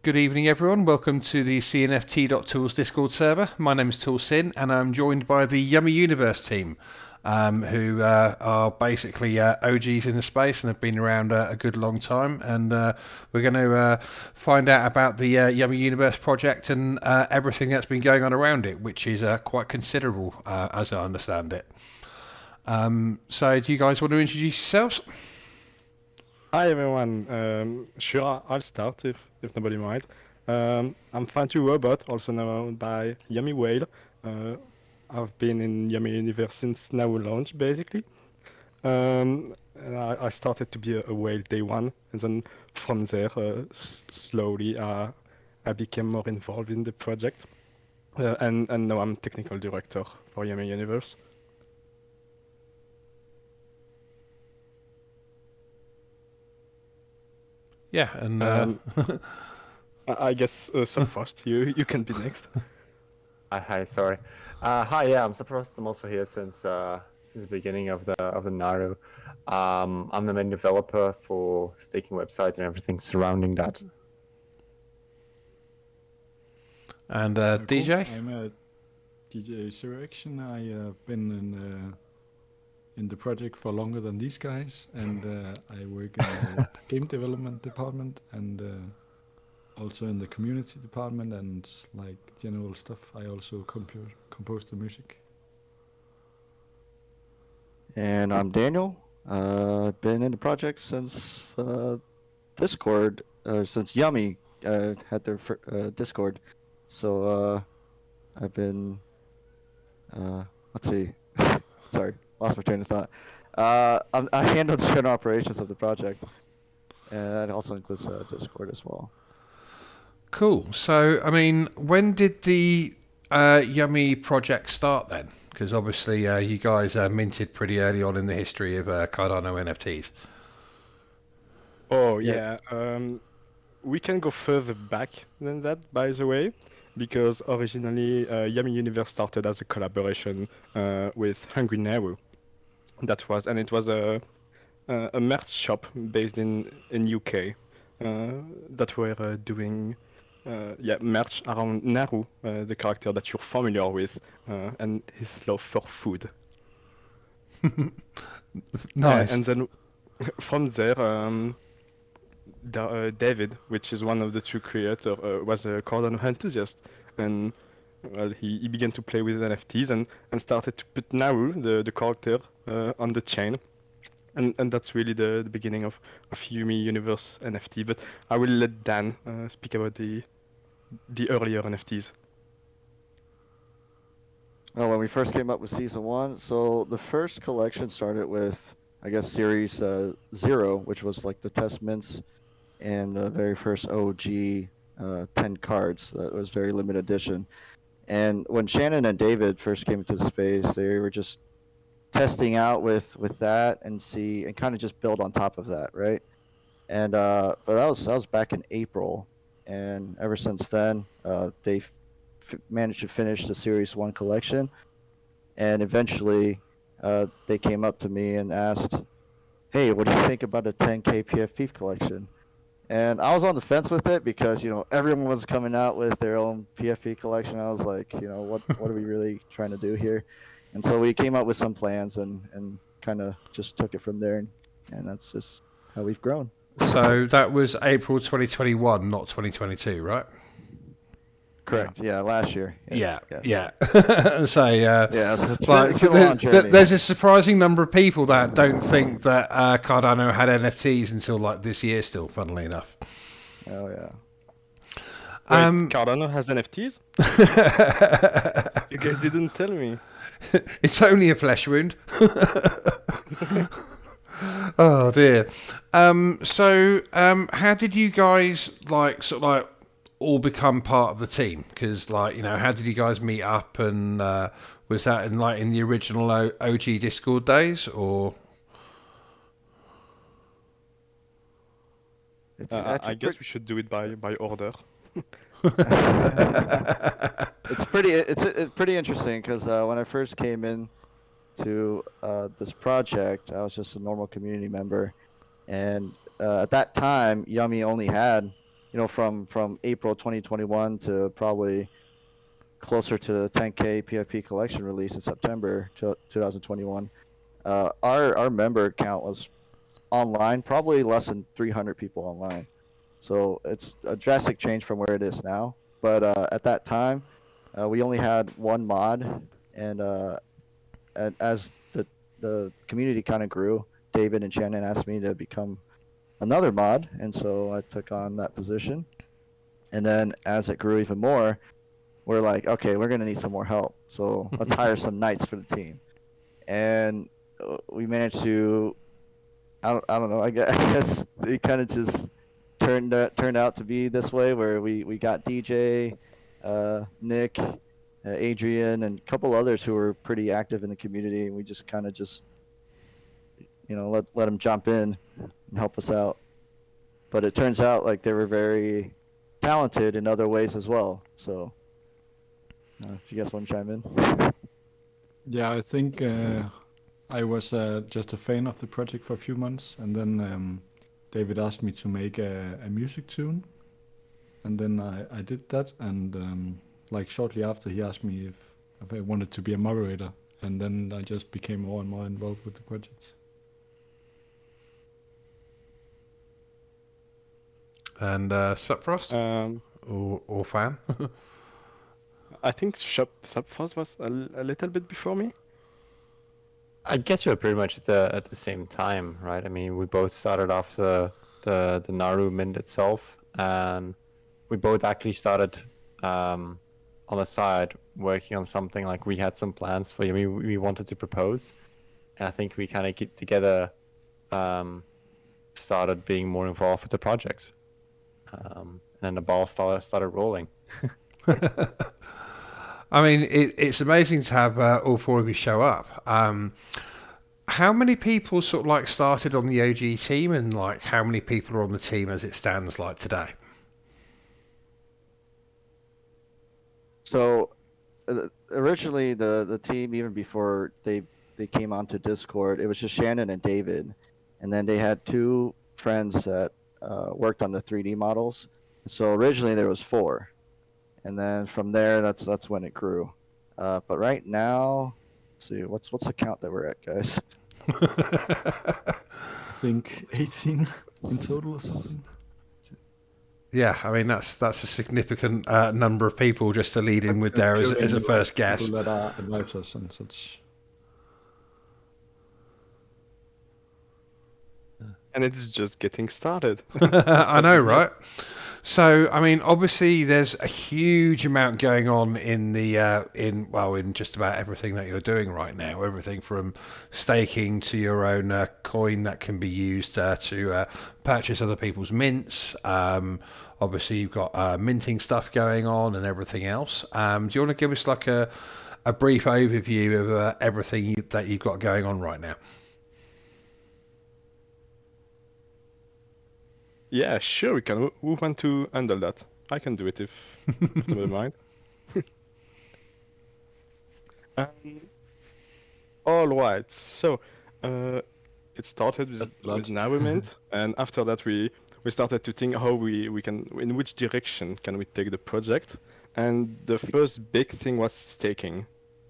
Good evening, everyone. Welcome to the Cnft.tools Discord server. My name is ToolSin, and I'm joined by the Yummi Universe team, who are basically OGs in the space and have been around a good long time. And we're going to find out about the Yummi Universe project and everything that's been going on around it, which is quite considerable, as I understand it. So, do you guys want to introduce yourselves? Hi everyone. Sure, I'll start if nobody mind. I'm Fantu Robot, also known by Yummy Whale. Uh, I've been in Yummy Universe since now launch, basically. And I started to be a whale day one, and then from there, slowly, I became more involved in the project. And now I'm technical director for Yummy Universe. Yeah, and Um, I guess Supfrost, you can be next. Hi, sorry. Hi, yeah, I'm surprised I'm also here since the beginning of the Naru. I'm the main developer for staking website and everything surrounding that. and Cool. DJ. I'm DJ Surrection. I have been in the project for longer than these guys, and I work in the game development department and also in the community department and like general stuff. I also compose the music. And I'm Daniel. I've been in the project since Discord, since Yummy had their Discord. So I've been, let's see, sorry, lost my train of thought. I handle the general operations of the project, and that also includes Discord as well. Cool. So, I mean, when did the Yummy project start then? Because obviously, you guys minted pretty early on in the history of Cardano NFTs. Oh Yeah, yeah. We can go further back than that, by the way, because originally Yummy Universe started as a collaboration with Hungry Nehru. And it was a merch shop based in UK that were doing merch around Naru, the character that you're familiar with, and his love for food. Nice. And then from there, David, which is one of the two creators, was a Cardano enthusiast, and well, he began to play with NFTs and started to put Naru, the character, on the chain, and that's really the beginning of Yumi Universe NFT. But I will let Dan speak about the earlier NFTs. well, when we first came up with season one, so the first collection started with, I guess, series zero, which was like the test mints and the very first OG 10 cards that was very limited edition. And when Shannon and David first came into the space, they were just testing out with that and see and kind of just build on top of that, right? And but that was back in April, and ever since then, they managed to finish the Series One collection, and eventually, they came up to me and asked, "Hey, what do you think about a 10K PFP collection?" And I was on the fence with it because everyone was coming out with their own PFP collection. I was like, what are we really trying to do here? And so we came up with some plans and kind of just took it from there, and that's just how we've grown. So that was April 2021, not 2022, right? Yeah. Correct. Yeah, last year. Yeah. Yeah, Yes. yeah. So, Yeah. It's been like, it's been a long journey. there's a surprising number of people that don't think that Cardano had NFTs until like this year. Still, funnily enough. Oh yeah. Wait, Um, Cardano has NFTs? You guys didn't tell me. it's only a flesh wound. Oh dear. How did you guys like sort of like all become part of the team? Because like how did you guys meet up and was that in like in the original OG Discord days or? It's I actually guess pretty. we should do it by order. It's pretty interesting because when I first came in to this project, I was just a normal community member, and at that time, Yummy only had from April 2021 to probably closer to the 10K PFP collection release in September 2021, our member count was online probably less than 300 people online. So it's a drastic change from where it is now. But at that time, we only had one mod, and as the community kind of grew, David and Shannon asked me to become another mod, and so I took on that position. And then as it grew even more, we're like, okay, we're gonna need some more help. So let's hire some knights for the team. And we managed to, I don't know, I guess it kind of just turned out to be this way, where we got DJ, Nick, Adrian, and a couple others who were pretty active in the community, and we just kind of just let them jump in and help us out. But it turns out like they were very talented in other ways as well. So if you guys want to chime in. Yeah, I think I was just a fan of the project for a few months, and then David asked me to make a music tune, and then I did that, and like shortly after he asked me if I wanted to be a moderator, and then I just became more and more involved with the project. And Supfrost or Fan? I think Subfrost was a little bit before me. I guess we're pretty much at the same time, right? I mean, we both started off the Naru mint itself, and we both actually started on the side working on something. Like we had some plans for Yummi we wanted to propose, and I think we kind of get together, started being more involved with the project, and then the ball started rolling. I mean, it's amazing to have all four of you show up. How many people sort of like started on the OG team, and like how many people are on the team as it stands like today? So originally the team, even before they came onto Discord, it was just Shannon and David, and then they had two friends that worked on the 3D models. So originally there was four, and then from there that's when it grew. But right now, let's see, what's the count that we're at, guys? I think 18 in total or something. Yeah, I mean that's a significant number of people just to lead in with That's there as including a the like first guess. people that are advisors and such. And it's just getting started. I know, right? So, I mean, obviously, there's a huge amount going on in the in just about everything that you're doing right now. Everything from staking to your own coin that can be used to purchase other people's mints. Obviously, you've got minting stuff going on and everything else. Do you want to give us like a brief overview of everything that you've got going on right now? Yeah, sure, we can. Who want to handle that? I can do it if nobody mind. Um, all right. So, it started with Narumint, and after that we started to think how we can, in which direction can we take the project, and the first big thing was staking.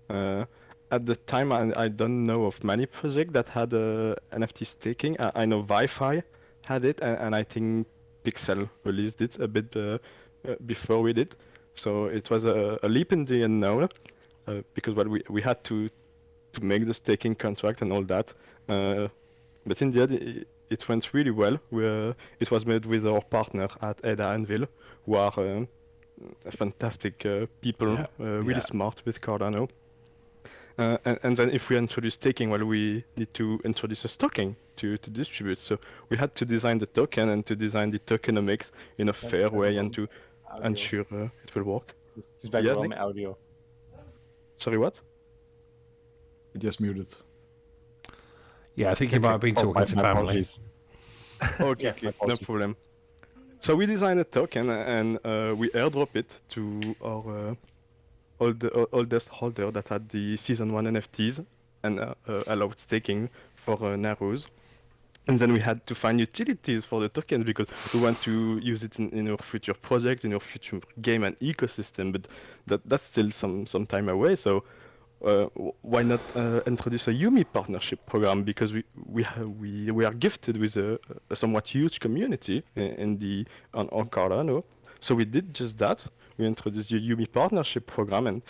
At the time, I don't know of many projects that had NFT staking. I know Wi-Fi had it, and I think Pixel released it a bit before we did. So it was a leap in the unknown, because what we had to make the staking contract and all that. But in the end, it went really well. It was made with our partner at Ada Anvil, who are fantastic people, Yeah, really yeah. smart with Cardano. And then if we introduce staking, well, we need to introduce a staking to distribute. So we had to design the token and to design the tokenomics in a fair way and to ensure it will work. He's back Yeah, from Nick? audio. Sorry, what? I just muted. Yeah, I think you might have been talking to my family. apologies. Okay, Yeah, okay, my no apologies. problem. So we designed a token and we airdrop it to our oldest holder that had the season 1 NFTs and allowed staking for Narus. And then we had to find utilities for the tokens because we want to use it in our future project, in our future game and ecosystem. But that's still some time away. So why not introduce a Yumi partnership program? Because we are gifted with a somewhat huge community in the on Cardano. So we did just that. We introduced the Yumi partnership program, and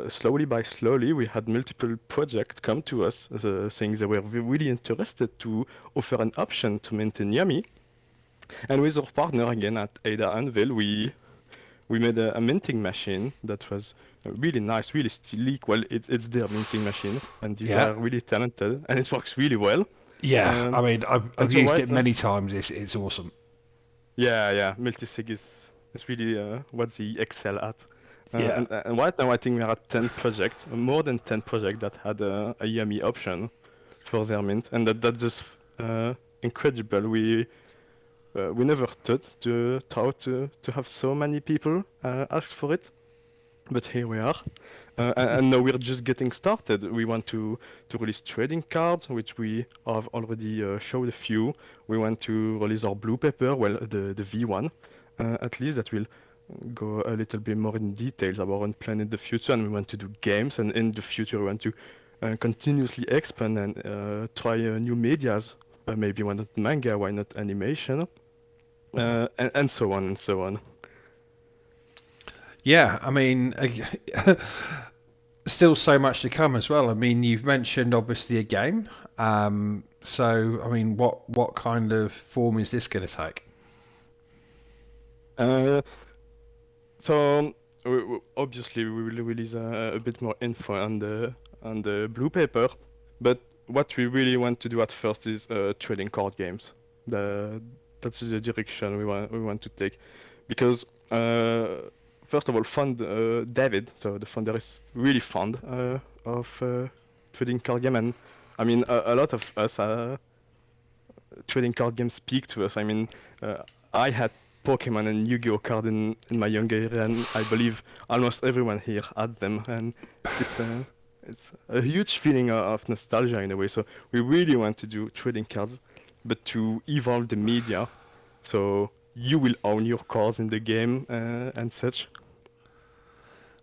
slowly by slowly, we had multiple projects come to us saying they were really interested to offer an option to maintain Yummy. And with our partner again at Ada Anvil, we made a minting machine that was really nice, really sleek. Well, it's their minting machine, and these Yeah. are really talented, and it works really well. Yeah, I mean, And I've so used why? it many times. It's awesome. Yeah. Multisig is really what they excel at. Yeah. And right now, I think we are at 10 projects, more than 10 projects that had a Yummy option for their mint, and that's just incredible. We never thought to have so many people ask for it, but here we are. And now we're just getting started. We want to release trading cards, which we have already showed a few. We want to release our blue paper, well, the V1, at least that will go a little bit more in details about our plan in the future. And we want to do games, and in the future we want to continuously expand and try new medias. Maybe why not manga, why not animation, and so on and so on. Yeah, I mean, still so much to come as well. I mean, you've mentioned obviously a game. So, I mean, what kind of form is this going to take? Uh, So obviously we will release a bit more info on the blue paper, but what we really want to do at first is trading card games. That's the direction we want to take, because first of all, David, so the founder, is really fond of trading card game, and I mean a lot of us trading card games speak to us. I mean, I had Pokemon and Yu-Gi-Oh card in my younger era, and I believe almost everyone here had them, and it's a it's a huge feeling of nostalgia in a way. So we really want to do trading cards, but to evolve the media, so you will own your cards in the game and such.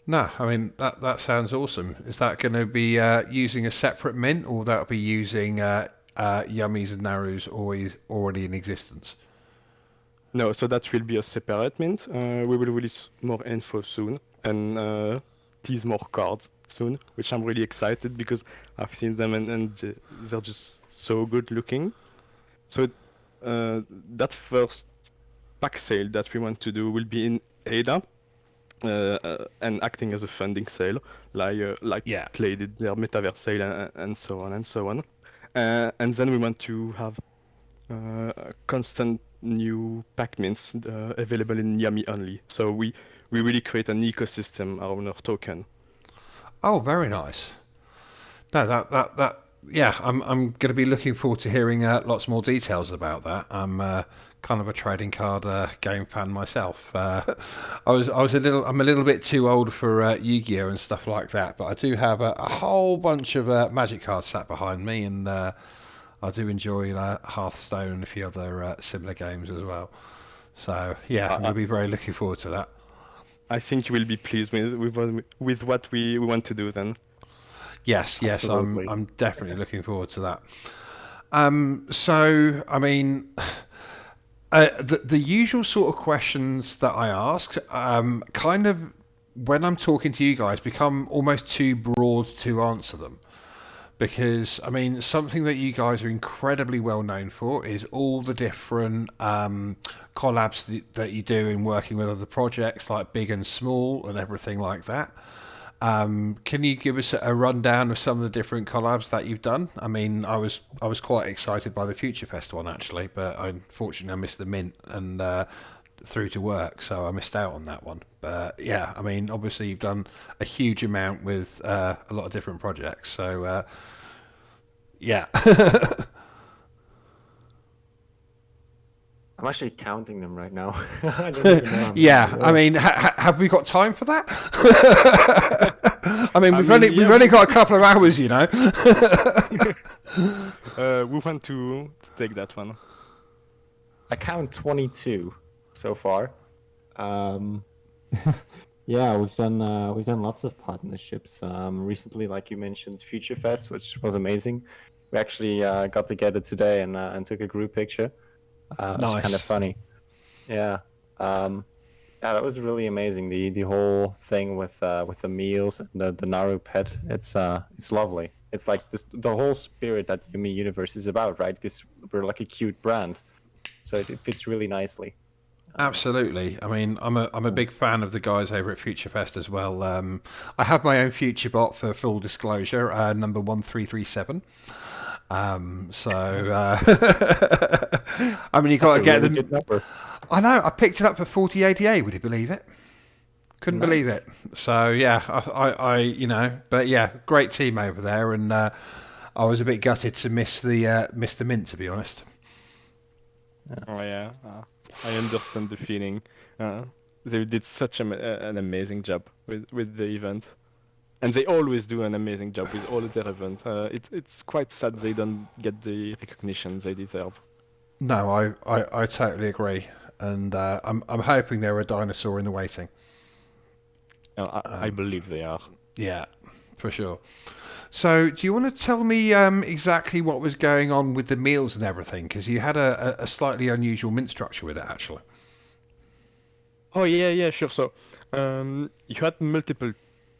No, I mean that sounds awesome. Is that going to be using a separate mint, or will that be using Yummies and Narus already in existence? No, so that will be a separate mint. We will release more info soon and tease more cards soon, which I'm really excited because I've seen them and they're just so good looking. So that first pack sale that we want to do will be in ADA and acting as a funding sale, like Yeah. Clay did their metaverse sale and so on and so on. And then we want to have constant new pack mints available in Yummy only. So we really create an ecosystem around our token. Oh, very nice. No, that yeah, I'm going to be looking forward to hearing lots more details about that. I'm kind of a trading card game fan myself. I'm a little bit too old for Yu-Gi-Oh and stuff like that, but I do have a whole bunch of Magic cards sat behind me, and I do enjoy Hearthstone and a few other similar games as well. So yeah, I'm going I, to be very looking forward to that. I think you will be pleased with what we want to do then. Yes, Absolutely. I'm definitely looking forward to that. So I mean, the usual sort of questions that I ask, kind of when I'm talking to you guys, become almost too broad to answer them. Because I mean, something that you guys are incredibly well known for is all the different collabs that you do in working with other projects, like big and small, and everything like that. Can you give us a rundown of some of the different collabs that you've done? I mean, I was quite excited by the Future Fest one actually, but unfortunately I missed the Mint and through to work, so I missed out on that one. But yeah, I mean, obviously you've done a huge amount with a lot of different projects, so yeah. I'm actually counting them right now. I don't even know how many Yeah, there I are. mean, have we got time for that? I mean, we've only got a couple of hours, you know. We want to take that one. I count 22 so far. Yeah, we've done lots of partnerships. Recently, like you mentioned, Future Fest, which was amazing. We actually got together today and took a group picture. It's kind of Nice. funny. Yeah. Yeah, that was really amazing. The whole thing with the meals and the Naru pet. It's lovely. It's like this, the whole spirit that Yummi Universe is about, right? Because we're like a cute brand, so it fits really nicely. Absolutely. I mean, I'm a big fan of the guys over at Future Fest as well. I have my own Future bot for full disclosure, number 1337. So I mean, you got to That's a get really them. good number. I know. I picked it up for 4088. Would you believe it? Couldn't believe it. So yeah, I you know, but yeah, great team over there, and I was a bit gutted to miss the mint, to be honest. Oh yeah, I understand the feeling. They did such an amazing job with the event, and they always do an amazing job with all of their events. It's quite sad they don't get the recognition they deserve. No, I totally agree, and I'm hoping they're a dinosaur in the waiting. I believe they are. Yeah, for sure. So, do you want to tell me exactly what was going on with the meals and everything? Because you had a slightly unusual mint structure with it, actually. Oh yeah, sure. So, you had multiple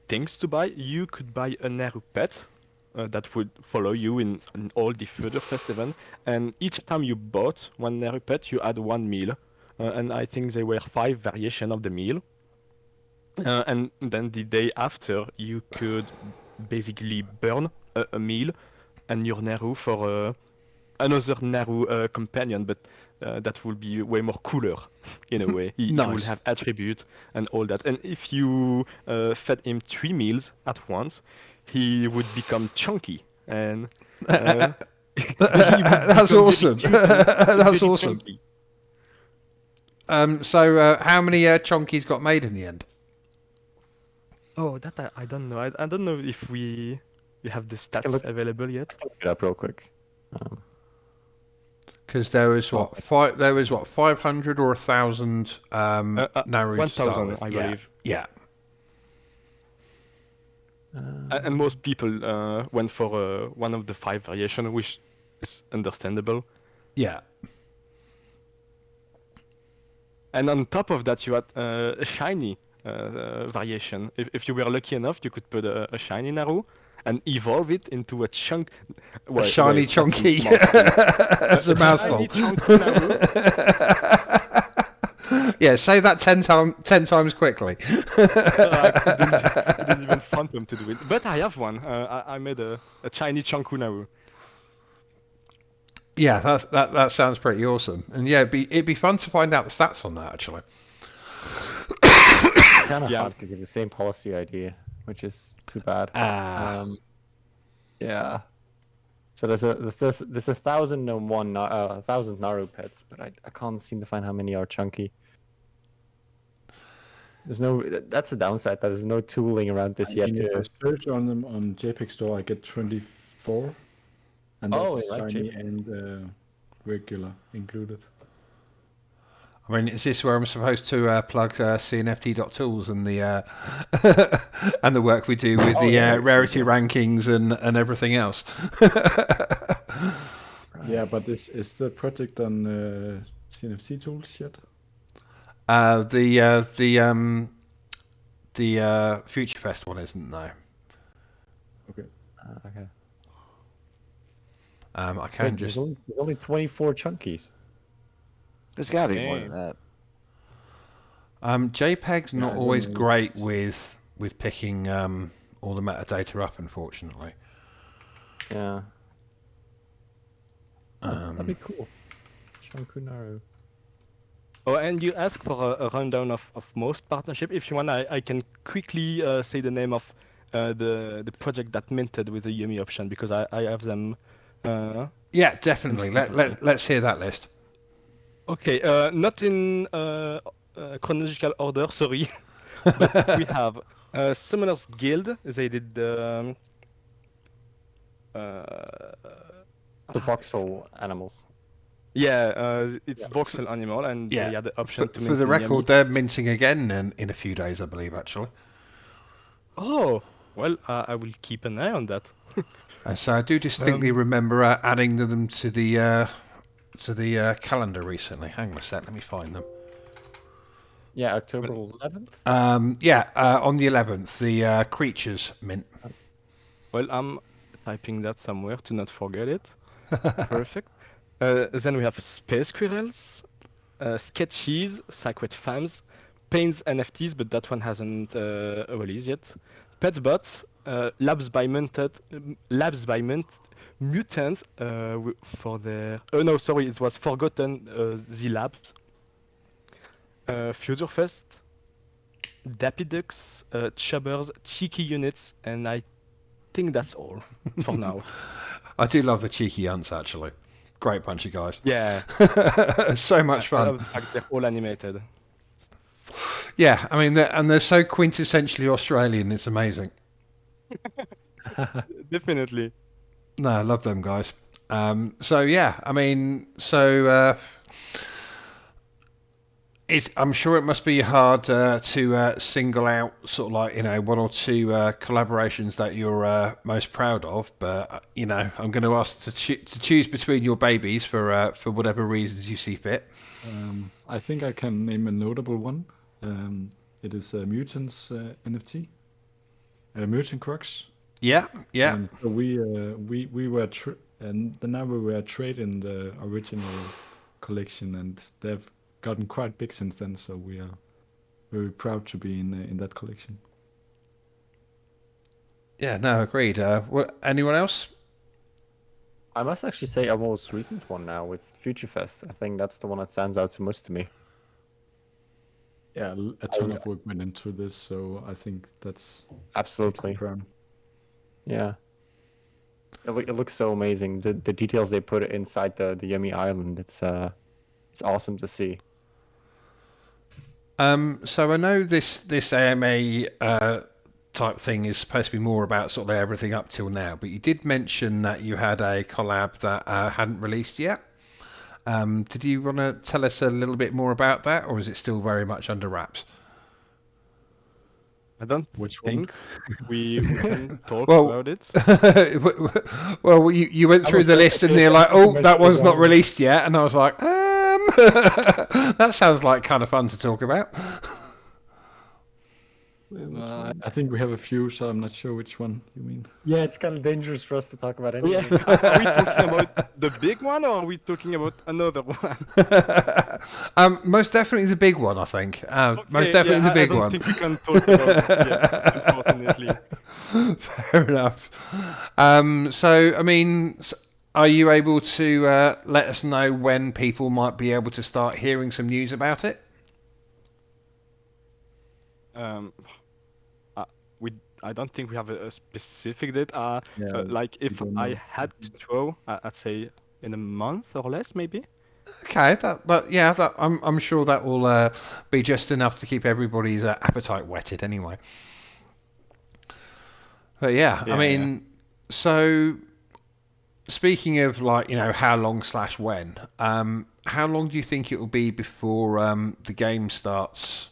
things to buy. You could buy a Naru pet that would follow you in all the further festival, and each time you bought one Naru pet, you had one meal, and I think there were 5 variations of the meal. And then the day after, you could basically burn a meal and your Naru for another Naru companion, but that will be way more cooler in a way. He will Nice. have attribute and all that. And if you fed him 3 meals at once, he would become chunky and he would That's become awesome. very cute and That's very awesome. chunky. So, how many chonkies got made in the end? Oh, that I don't know. I don't know if we have the stats look- available yet. Look it up real quick. Because there was what 500 or 1,000 Naru to start 1,000, with. I Yeah. believe. Yeah. And most people went for one of the 5 variation, which is understandable. Yeah. And on top of that, you had a shiny variation. If you were lucky enough, you could put a shiny Naru and evolve it into a chunk. A shiny chunky. That's a mouthful. Shiny chunky Naru. Yeah, say that 10 times quickly. I didn't even phantom to do it. But I have one. I made a shiny chunky Naru. Yeah, that sounds pretty awesome. And yeah, it'd be fun to find out the stats on that, actually. It's kind of Yeah. hard because you have the same policy idea, which is too bad. Yeah. So there's 1,001 Naru pets, but I can't seem to find how many are chunky. That's the downside. There's no tooling around this yet. If I search on them on JPEG Store, I get 24, and Oh, that's right, shiny and regular included. I mean, is this where I'm supposed to plug Cnft.tools and the and the work we do with rarity rankings and everything else? Yeah, but is the project on Cnft tools yet? The Future Fest one isn't, no. Okay. Okay. I can Wait, just. there's only 24 chunkies. There's got to be more than Okay. that. JPEG's Yeah, not I always don't know. great with picking all the metadata up, unfortunately. Yeah. That'd be cool. Chunkunaru. Oh, and you asked for a rundown of most partnership. If you want, I can quickly say the name of the project that minted with the Yummi option, because I have them. Yeah, definitely. front of me. Let's hear that list. Okay, not in chronological order, sorry. But we have Summoners Guild. They did The voxel animals. yeah, it's Yeah. voxel animal, and Yeah. they had the option to For mint the in Yummy. record, they're minting again in a few days, I believe, actually. Oh, well, I will keep an eye on that. So I do distinctly remember adding them to the calendar recently. Hang on a sec, let me find them. Yeah, October 11th. On the 11th, the creatures mint. Well, I'm typing that somewhere to not forget it. Perfect. Then we have Space Squirrels, Sketchies, Sacred Fams, Pain's NFTs, but that one hasn't released yet. Petbots, Labs by Mutants for their. No, sorry, it was Forgotten the Labs. Future Fest, Dapidux, Chubbers, Cheeky Units, and I think that's all for now. I do love the cheeky hunts, actually. Great bunch of guys. Yeah, So much I fun. love the fact they're all animated. Yeah, I mean, they're so quintessentially Australian. It's amazing. Definitely. No, I love them guys. So yeah, I mean, so I'm sure it must be hard to single out sort of like one or two collaborations that you're most proud of. But I'm going to ask to choose between your babies for whatever reasons you see fit. I think I can name a notable one. It is Mutants NFT, Mutant Crux. Yeah, yeah. And so we were and now we were trading the original collection, and they've gotten quite big since then. So we are very proud to be in that collection. Yeah, no, agreed. Anyone else? I must actually say a most recent one now with Future Fest. I think that's the one that stands out the most to me. Yeah, a ton of work went into this, so I think that's Absolutely. crown. Yeah. It looks so amazing. The details they put inside the Yummy Island. It's awesome to see. So I know this AMA type thing is supposed to be more about sort of everything up till now, but you did mention that you had a collab that hadn't released yet. Did you want to tell us a little bit more about that, or is it still very much under wraps? I don't Which think we can talk Well, about it. well, you went through was the going to list and say you're like, something oh, that mentioned one's not about- released yet, and I was like, that sounds like kind of fun to talk about. I think we have a few, so I'm not sure which one you mean. Yeah, it's kind of dangerous for us to talk about Yeah, anything. are we talking about the big one or are we talking about another one? Most definitely the big one, I think. Most Okay, definitely yeah, the big I don't one. think we can talk about it yet, unfortunately. Fair enough. So, I mean, are you able to let us know when people might be able to start hearing some news about it? I don't think we have a specific date. Yeah, Like if don't I know. had to throw, I'd say in a month or less, maybe. Okay, I'm sure that will be just enough to keep everybody's appetite whetted anyway. But yeah, I Yeah, mean, so speaking of like how long slash when, how long do you think it will be before the game starts?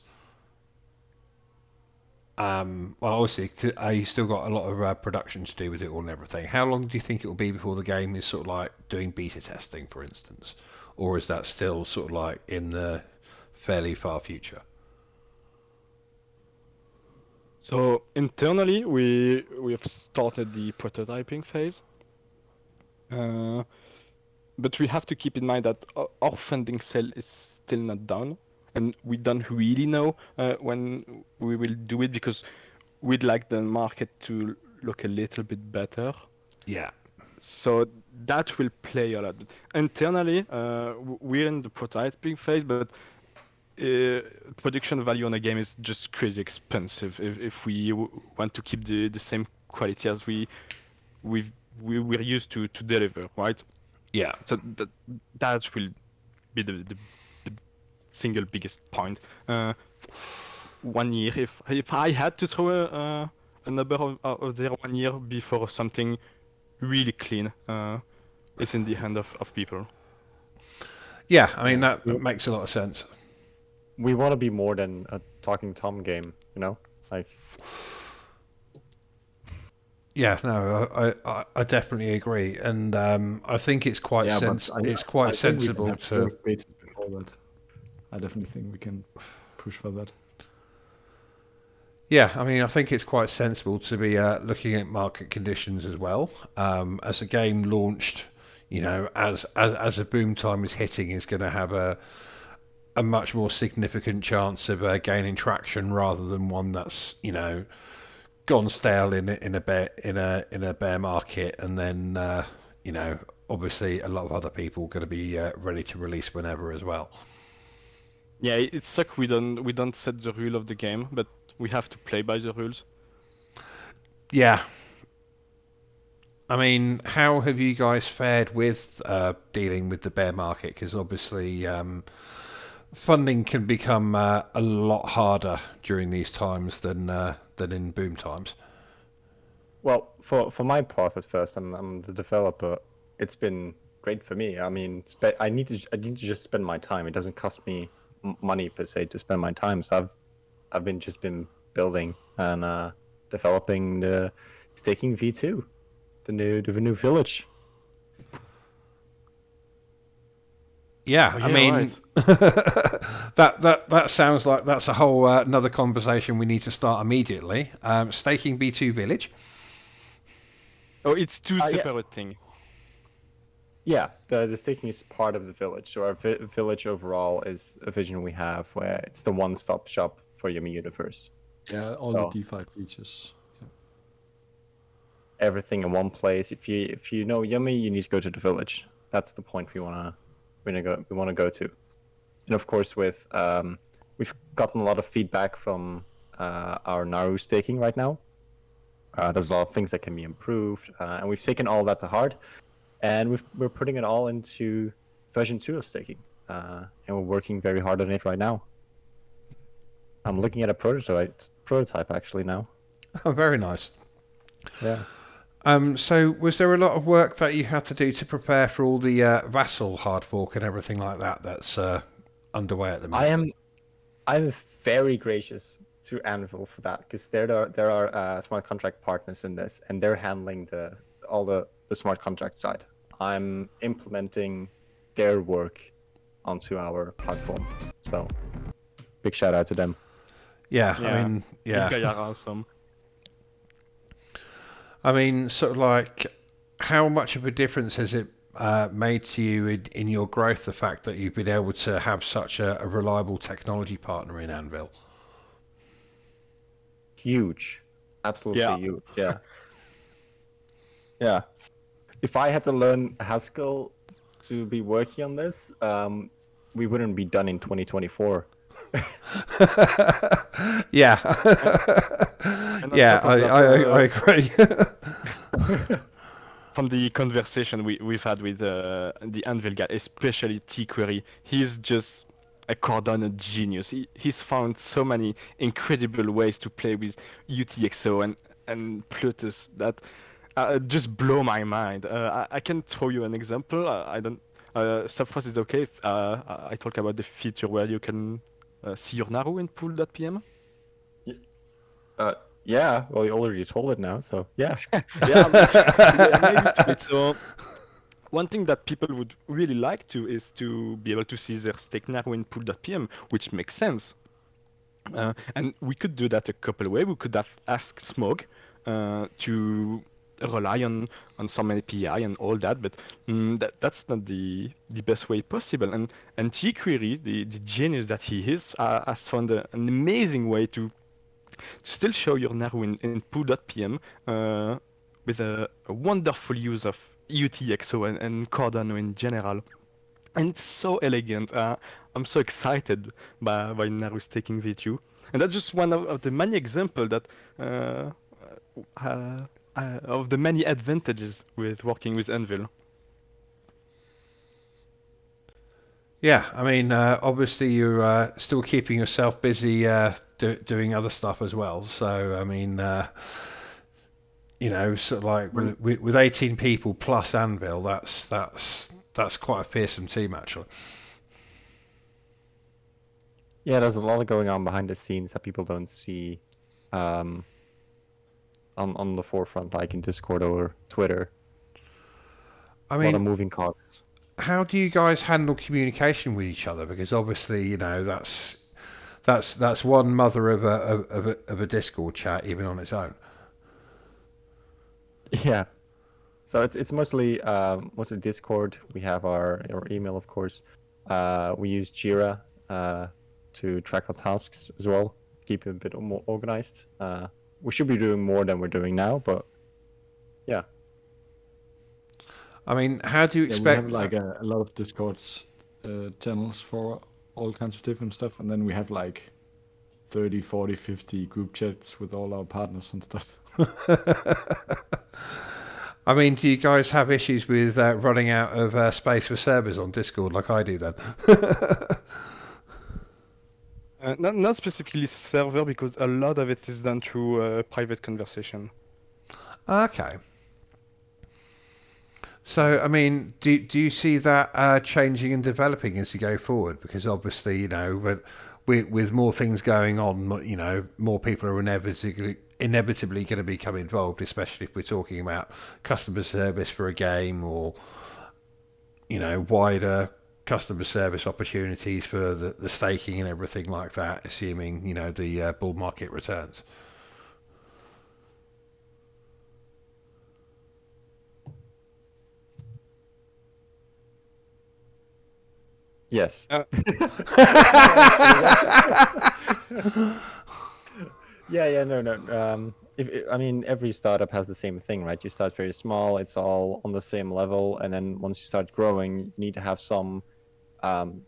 Well, obviously, you still got a lot of production to do with it all and everything. How long do you think it will be before the game is sort of like doing beta testing, for instance, or is that still sort of like in the fairly far future? So internally, we have started the prototyping phase. But we have to keep in mind that our funding cell is still not done, and we don't really know when we will do it because we'd like the market to look a little bit better. Yeah. So that will play a lot. Internally, we're in the prototyping phase, but production value on a game is just crazy expensive if we want to keep the same quality as we were used to deliver, right? Yeah. So that will be the single biggest point. 1 year. If I had to throw a number of there 1 year before something really clean, it's in the hand of people. Yeah, I mean Yeah. that makes a lot of sense. We want to be more than a talking Tom game, you know? Like, Yeah, no, I definitely agree, and I think it's quite Yeah, but it's quite I think we can sensible have to. first betas before that. I definitely think we can push for that. Yeah, I mean, I think it's quite sensible to be looking at market conditions as well. As a game launched, you know, as a boom time is hitting, is going to have a much more significant chance of gaining traction rather than one that's, you know, gone stale in a bear market, and then you know, obviously a lot of other people are going to be ready to release whenever as well. Yeah, it sucks we don't set the rule of the game, but we have to play by the rules. Yeah, I mean, how have you guys fared with dealing with the bear market? Because obviously, funding can become a lot harder during these times than in boom times. well, for my part at first, I'm the developer. It's been great for me. I mean, I need to just spend my time. It doesn't cost me money per se to spend my time. So I've been building and developing the staking V2, the new village. Yeah, Oh I yeah, mean, right. that sounds like that's a whole another conversation we need to start immediately. Staking B2 Village. Oh, it's two Yeah, separate things. yeah. The staking is part of the village. So our village overall is a vision we have where it's the one-stop shop for Yummi Universe. Yeah, all So the DeFi features. Yeah. everything in one place. If you know Yummy, you need to go to the village. That's the point we want to go to. And of course, we've gotten a lot of feedback from our Naru staking right now. There's a lot of things that can be improved, and we've taken all that to heart, and we're putting it all into version 2 of staking, and we're working very hard on it right now. I'm looking at a prototype actually now. Oh, very nice. Yeah. So was there a lot of work that you had to do to prepare for all the vassal hard fork and everything like that that's underway at the minute? I'm very gracious to Anvil for that because there are smart contract partners in this, and they're handling all the smart contract side. I'm implementing their work onto our platform. So big shout out to them. Yeah, I Yeah, mean, these yeah, guys are awesome. I mean, sort of like, how much of a difference has it made to you in your growth, the fact that you've been able to have such a reliable technology partner in Anvil? Huge, absolutely Yeah, huge. Yeah, yeah. If I had to learn Haskell to be working on this, we wouldn't be done in 2024. Yeah, and on yeah, top of that, I agree. from the conversation we've had with the Anvil guy, especially T-Query, he's just a Cardano genius. He's found so many incredible ways to play with UTXO and Plutus that just blow my mind. I can throw you an example. I don't. Sophos is okay if I talk about the feature where you can see your Naru in pool.pm. Uh, yeah. Well, you already told it now, so yeah. Yeah, yeah, maybe to it. So one thing that people would really like to is to be able to see their stake Naru in pool.pm, which makes sense. And we could do that a couple of ways. We could have asked Smog to rely on some API and all that, but that's not the best way possible. And jQuery, the genius that he is, has found an amazing way to still show your Naru in poo.pm with a wonderful use of UTXO and Cardano in general. And it's so elegant. I'm so excited by Naru staking V2. And that's just one of the many examples that uh, of the many advantages with working with Anvil. Yeah, I mean, obviously you're still keeping yourself busy doing other stuff as well. So I mean, sort of like with 18 people plus Anvil, that's quite a fearsome team actually. Yeah, there's a lot going on behind the scenes that people don't see on the forefront, like in Discord or Twitter. I A lot of mean, moving parts. how do you guys handle communication with each other? Because obviously, that's one mother of a Discord chat, even on its own. Yeah. So it's mostly Discord. We have our email, of course. We use Jira to track our tasks as well, keep it a bit more organized. We should be doing more than we're doing now, but yeah. I mean, how do you Yeah, we expect? have like a lot of Discord channels for all kinds of different stuff, and then we have like 30, 40, 50 group chats with all our partners and stuff. I mean, do you guys have issues with running out of space for servers on Discord like I do then? Not specifically server, because a lot of it is done through private conversation. Okay. So, I mean, do you see that changing and developing as you go forward? Because obviously, with more things going on, more people are inevitably going to become involved, especially if we're talking about customer service for a game or, wider customer service opportunities for the staking and everything like that, assuming, the bull market returns. Yes. Uh, Yeah, no. I mean, every startup has the same thing, right? You start very small, it's all on the same level, and then once you start growing, you need to have some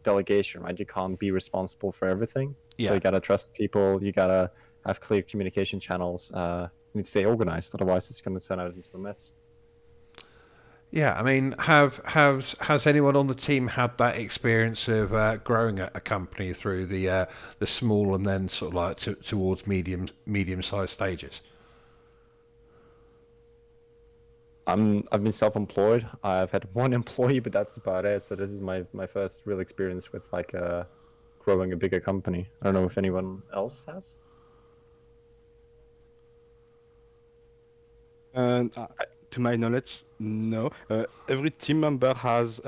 delegation, right? You can't be responsible for everything, so Yeah. you gotta trust people. You gotta have clear communication channels. You need to stay organized, otherwise, it's gonna turn out into a mess. Yeah, I mean, has anyone on the team had that experience of growing a company through the small and then sort of like towards medium-sized stages? I've been self-employed. I've had one employee, but that's about it. So this is my first real experience with like growing a bigger company. I don't know if anyone else has. And to my knowledge, no. Every team member has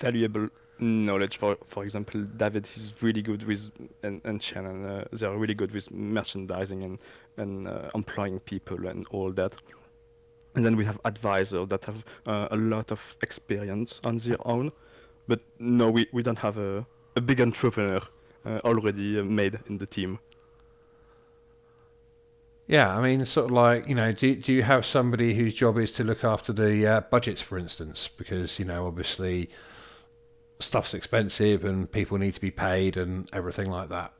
valuable knowledge. For example, David is really good with and Shannon. They're really good with merchandising and employing people and all that. And then we have advisors that have a lot of experience on their own. But no, we don't have a big entrepreneur already made in the team. Yeah, I mean, sort of like, do you have somebody whose job is to look after the budgets, for instance? Because, obviously stuff's expensive and people need to be paid and everything like that.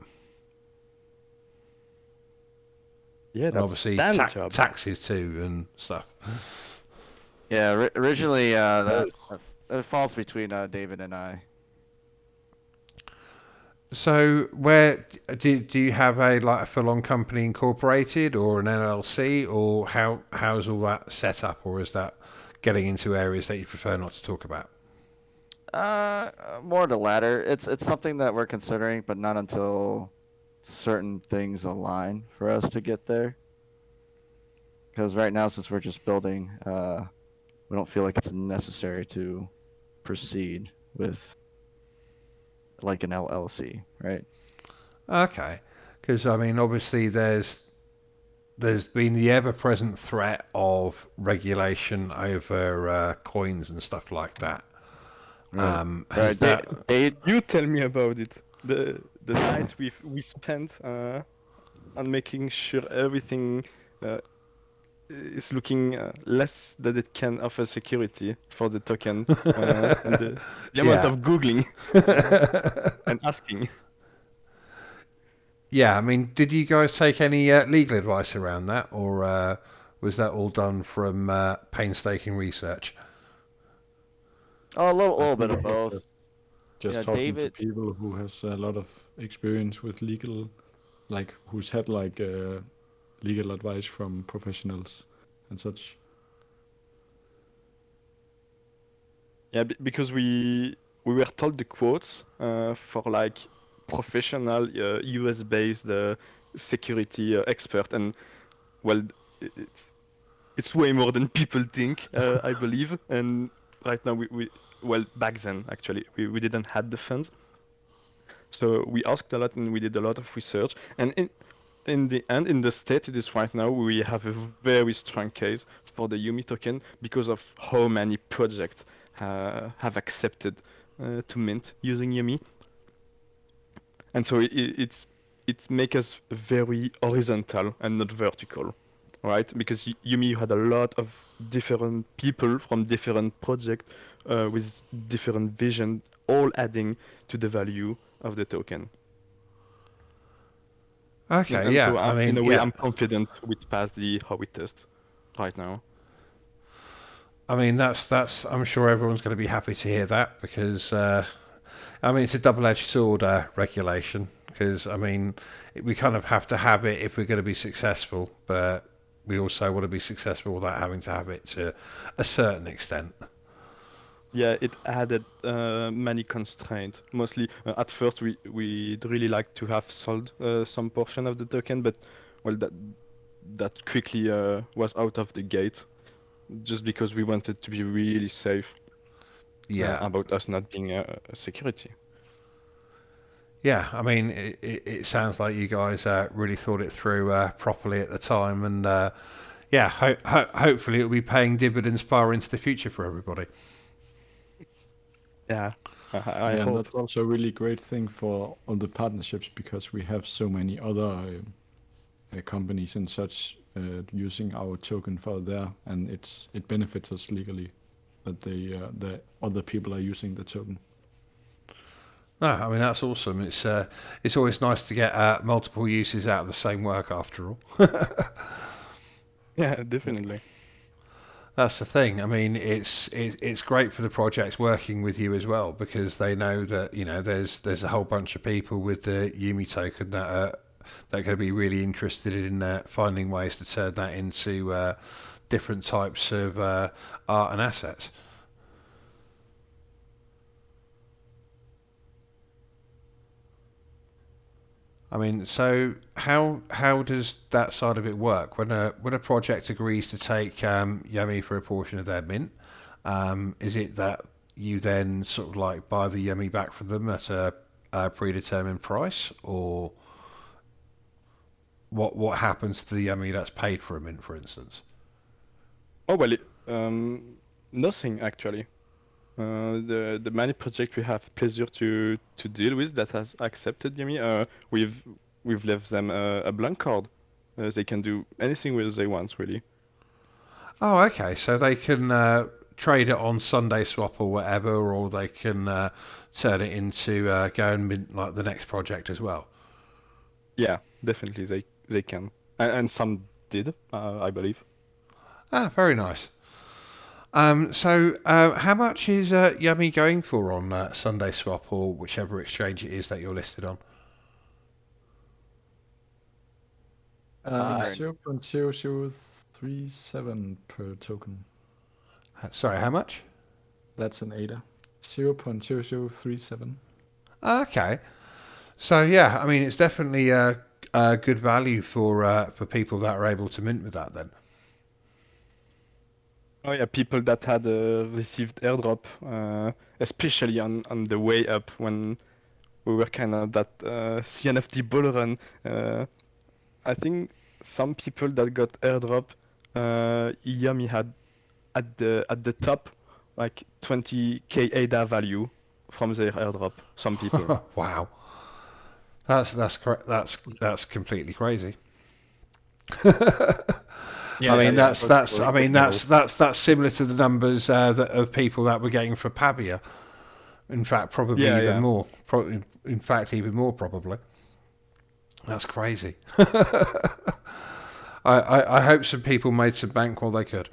Yeah, And that's obviously Dan's job. taxes too and stuff. Yeah, originally it falls between David and I. So where do you have a full-on company incorporated or an LLC, or how's all that set up, or is that getting into areas that you prefer not to talk about? More the latter. It's something that we're considering, but not until certain things align for us to get there. Because right now, since we're just building, we don't feel like it's necessary to proceed with like an LLC, right? Okay, because I mean, obviously there's been the ever-present threat of regulation over coins and stuff like that. Right. Has Right. that? You tell me about it. The night we spent on making sure everything is looking less that it can offer security for the token and the amount Yeah. of googling and asking. Yeah, I mean, did you guys take any legal advice around that, or was that all done from painstaking research? Oh, a I little bit think of it was both. just Yeah, talking to David. people who has a lot of experience with legal like who's had like legal advice from professionals and such. Yeah, because we were told the quotes for like professional US based security expert, and well, it's way more than people think, I believe. And right now we well, back then actually we didn't had the funds, so we asked a lot and we did a lot of research. And in the end, in the state it is right now, we have a very strong case for the Yumi token because of how many projects have accepted to mint using Yumi. And so it makes us very horizontal and not vertical, right? Because Yumi had a lot of different people from different projects with different vision, all adding to the value of the token. Okay, And yeah. so I in mean, a way, yeah. I'm confident we pass the Howey test right now. I mean, that's. I'm sure everyone's going to be happy to hear that because I mean, it's a double-edged sword regulation because I mean, we kind of have to have it if we're going to be successful, but we also want to be successful without having to have it to a certain extent. Yeah, it added many constraints. Mostly, at first, we'd really like to have sold some portion of the token, but well, that quickly was out of the gate, just because we wanted to be really safe Yeah, about us not being a security. yeah. I mean, it sounds like you guys really thought it through properly at the time, and yeah, hopefully it'll be paying dividends far into the future for everybody. Yeah, I Yeah, and hope. that's also a really great thing for all the partnerships because we have so many other companies and such using our token for there, and it benefits us legally that the other people are using the token. No, I mean that's awesome. It's always nice to get multiple uses out of the same work after all. Yeah, definitely. That's the thing. I mean, it's great for the projects working with you as well because they know that there's a whole bunch of people with the Yumi token that are going to be really interested in finding ways to turn that into different types of art and assets. I mean, so how does that side of it work when a project agrees to take Yummy for a portion of their mint? Is it that you then sort of like buy the Yummy back from them at a predetermined price, or what happens to the Yummy that's paid for a mint, for instance? Oh well, nothing actually. The many project we have pleasure to deal with that has accepted Yumi, we've left them a blank card. They can do anything with they want really. Oh, okay. So they can trade it on Sunday Swap or whatever, or they can turn it into go and mint like the next project as well. Yeah, definitely they can, and some did, I believe. Ah, very nice. So, how much is Yummy going for on Sunday Swap or whichever exchange it is that you're listed on? Very 0.0037 per token. Sorry, how much? That's an ADA. 0.0037. Okay. So yeah, I mean it's definitely a good value for people that are able to mint with that then. Oh yeah, people that had received airdrop, especially on the way up when we were kind of that CNFT bull run. I think some people that got airdrop, Yami had at the top like 20k ADA value from their airdrop. Some people. Wow, that's completely crazy. I Yeah, mean that's that's impossible I mean right now. that's similar to the numbers of people that were getting for Pavia. In fact, probably Yeah, even yeah. more. In fact, even more probably. That's crazy. I hope some people made some bank while they could.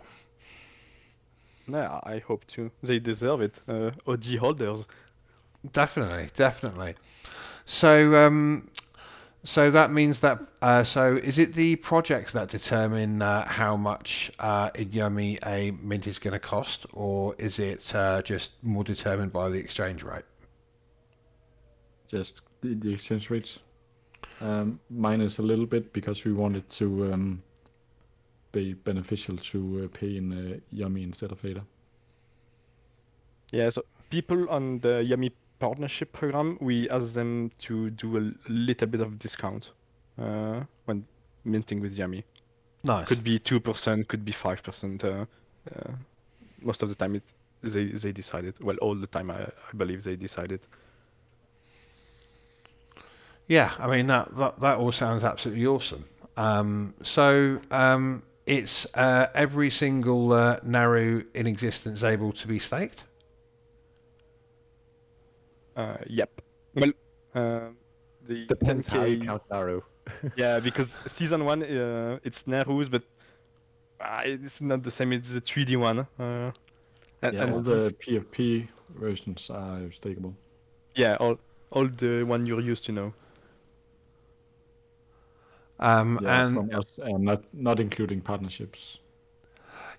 Yeah, I hope to. They deserve it. OG holders. Definitely, definitely. So, So that means that, so is it the projects that determine how much in Yummy a mint is going to cost, or is it just more determined by the exchange rate? Just the exchange rates. Minus a little bit because we wanted to be beneficial to pay in Yummy instead of Ada. Yeah, so people on the Yummy partnership program, we ask them to do a little bit of discount when minting with Yummy. Nice. Could be 2%, could be 5%. Most of the time, they decided. Well, all the time, I believe they decided. Yeah, I mean that all sounds absolutely awesome. It's every single Naru in existence able to be staked. Yep. Well, the Depends how you 10K. count Naru. Yeah, because season 1, it's Narus, but it's not the same. It's the 3D one. Yeah, all this, the PFP versions are stakeable. yeah, all the one you're used to know. Yeah, and from us, not including partnerships.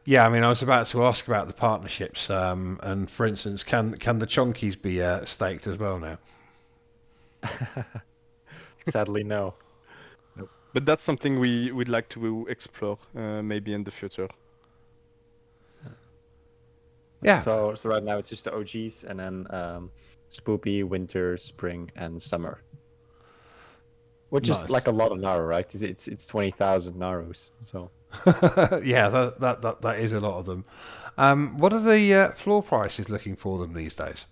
Yeah, I mean, I was about to ask about the partnerships, and for instance, can the chonkies be staked as well now? Sadly, no. But that's something we'd like to explore, maybe in the future. Yeah. So right now it's just the OGs, and then Spoopy, Winter, Spring, and Summer. Which Nice. is like a lot of Naru, right? It's 20,000 Narus. So Yeah, that is a lot of them. What are the floor prices looking for them these days?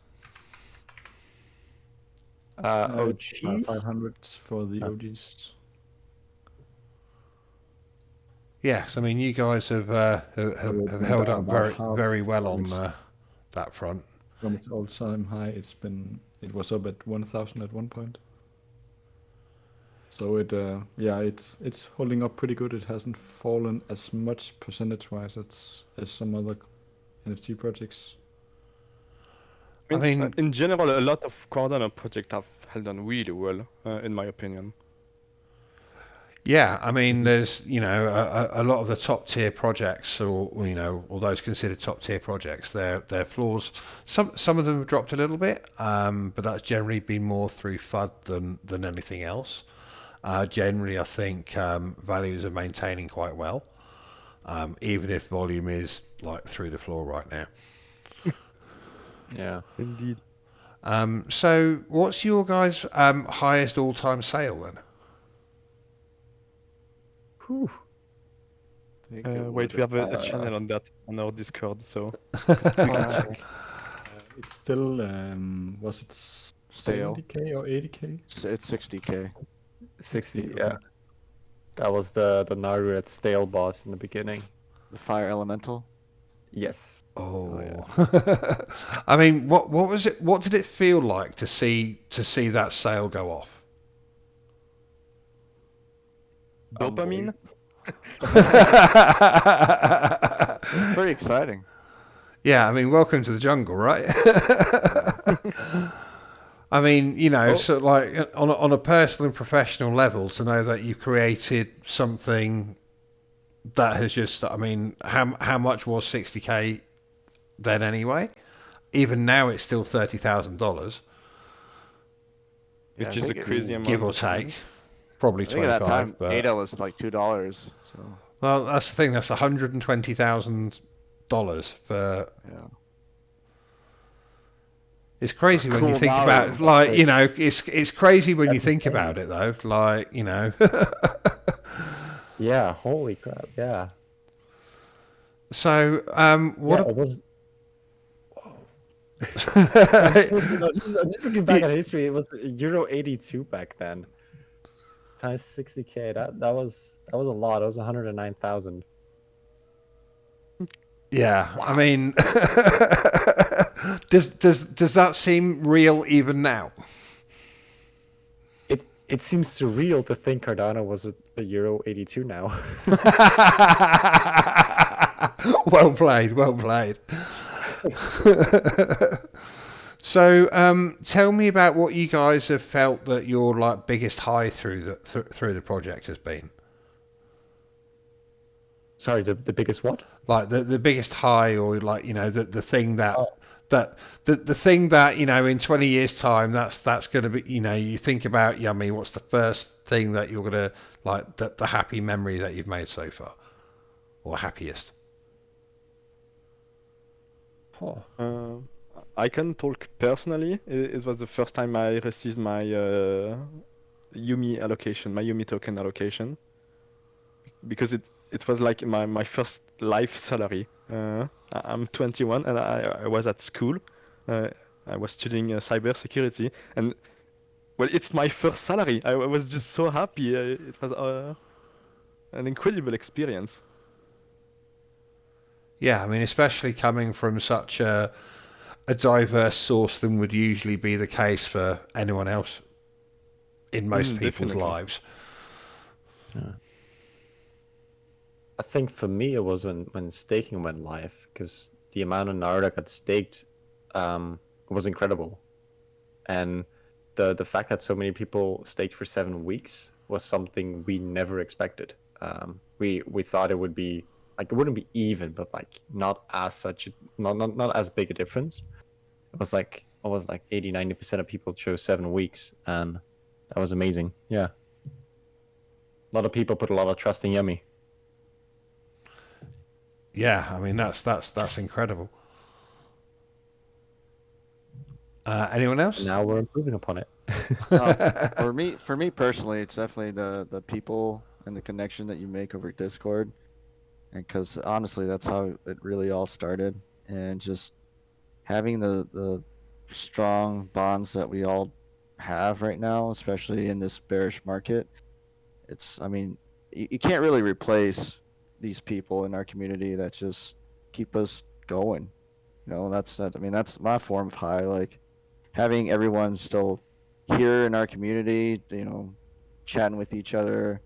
OGs. 500 for the Oh. OGs. Yes, I mean you guys have held up very well on that front. From its all-time high, it was up at 1,000 at one point. So it's holding up pretty good. It hasn't fallen as much percentage-wise as some other NFT projects. I mean, in general, a lot of Cardano projects have held on really well, in my opinion. yeah, I mean, there's a lot of the top tier projects, or or those considered top tier projects, their floors. Some of them have dropped a little bit, but that's generally been more through FUD than anything else. Generally, I think values are maintaining quite well, even if volume is like through the floor right now. Yeah. Indeed. So, what's your guys' highest all-time sale then? Whew. Wait, we have a channel on that on our Discord, so It's still was it Stale. 70K or 80K? It's 60K. 60, okay. yeah. That was the Naru at Stale bot in the beginning. The Fire Elemental. Yes. Oh, yeah. I mean, what was it? What did it feel like to see that sale go off? dopamine. It's pretty exciting. Yeah, I mean, welcome to the jungle, right? I mean, so like on a personal and professional level, to know that you created something that has just, I mean, how much was 60K then anyway? Even now, it's still $30,000, Which is a crazy amount. give or of take. money. Probably I think at 25. that time, but ADA was like $2. So well, that's the thing. That's $120,000 for. yeah. It's crazy when you Cool think Naru. about, like, it's crazy when you That's think insane. about it though, like, Yeah, holy crap, yeah. So, what? Yeah, it was. I'm just looking back at history. It was Euro 82 back then. Times 60K. That was a lot. It was 109,000. Yeah, I mean, does that seem real even now? It seems surreal to think Cardano was a Euro 82 now. Well played, well played. So, tell me about what you guys have felt that your like biggest high through the project has been. Sorry, the biggest what? Like the biggest high, or like the thing that Oh, the thing that in 20 years time that's going to be you think about Yummy. What's the first thing that you're gonna like the happy memory that you've made so far, or happiest? oh. Uh, I can talk personally. It was the first time I received my Yummi allocation, my Yummi token allocation, because it was like my first life salary. I'm 21 and I was at school. Uh, I was studying cybersecurity, and well, it's my first salary. I was just so happy. It was an incredible experience. Yeah, I mean, especially coming from such a diverse source than would usually be the case for anyone else in most people's Definitely. lives. Yeah. I think for me it was when staking went live, because the amount of Naruto that got staked was incredible, and the fact that so many people staked for 7 weeks was something we never expected. We thought it would be like, it wouldn't be even, but like not as such not as big a difference. It was like almost like 80-90% of people chose 7 weeks, and that was amazing. Yeah, a lot of people put a lot of trust in Yummy. Yeah, I mean that's incredible. Anyone And else? now we're improving upon it. For me personally, it's definitely the people and the connection that you make over Discord, and because honestly, that's how it really all started, and just having the strong bonds that we all have right now, especially in this bearish market. It's, I mean, you can't really replace these people in our community that just keep us going. That's that. I mean, that's my form of high. Like having everyone still here in our community, chatting with each other.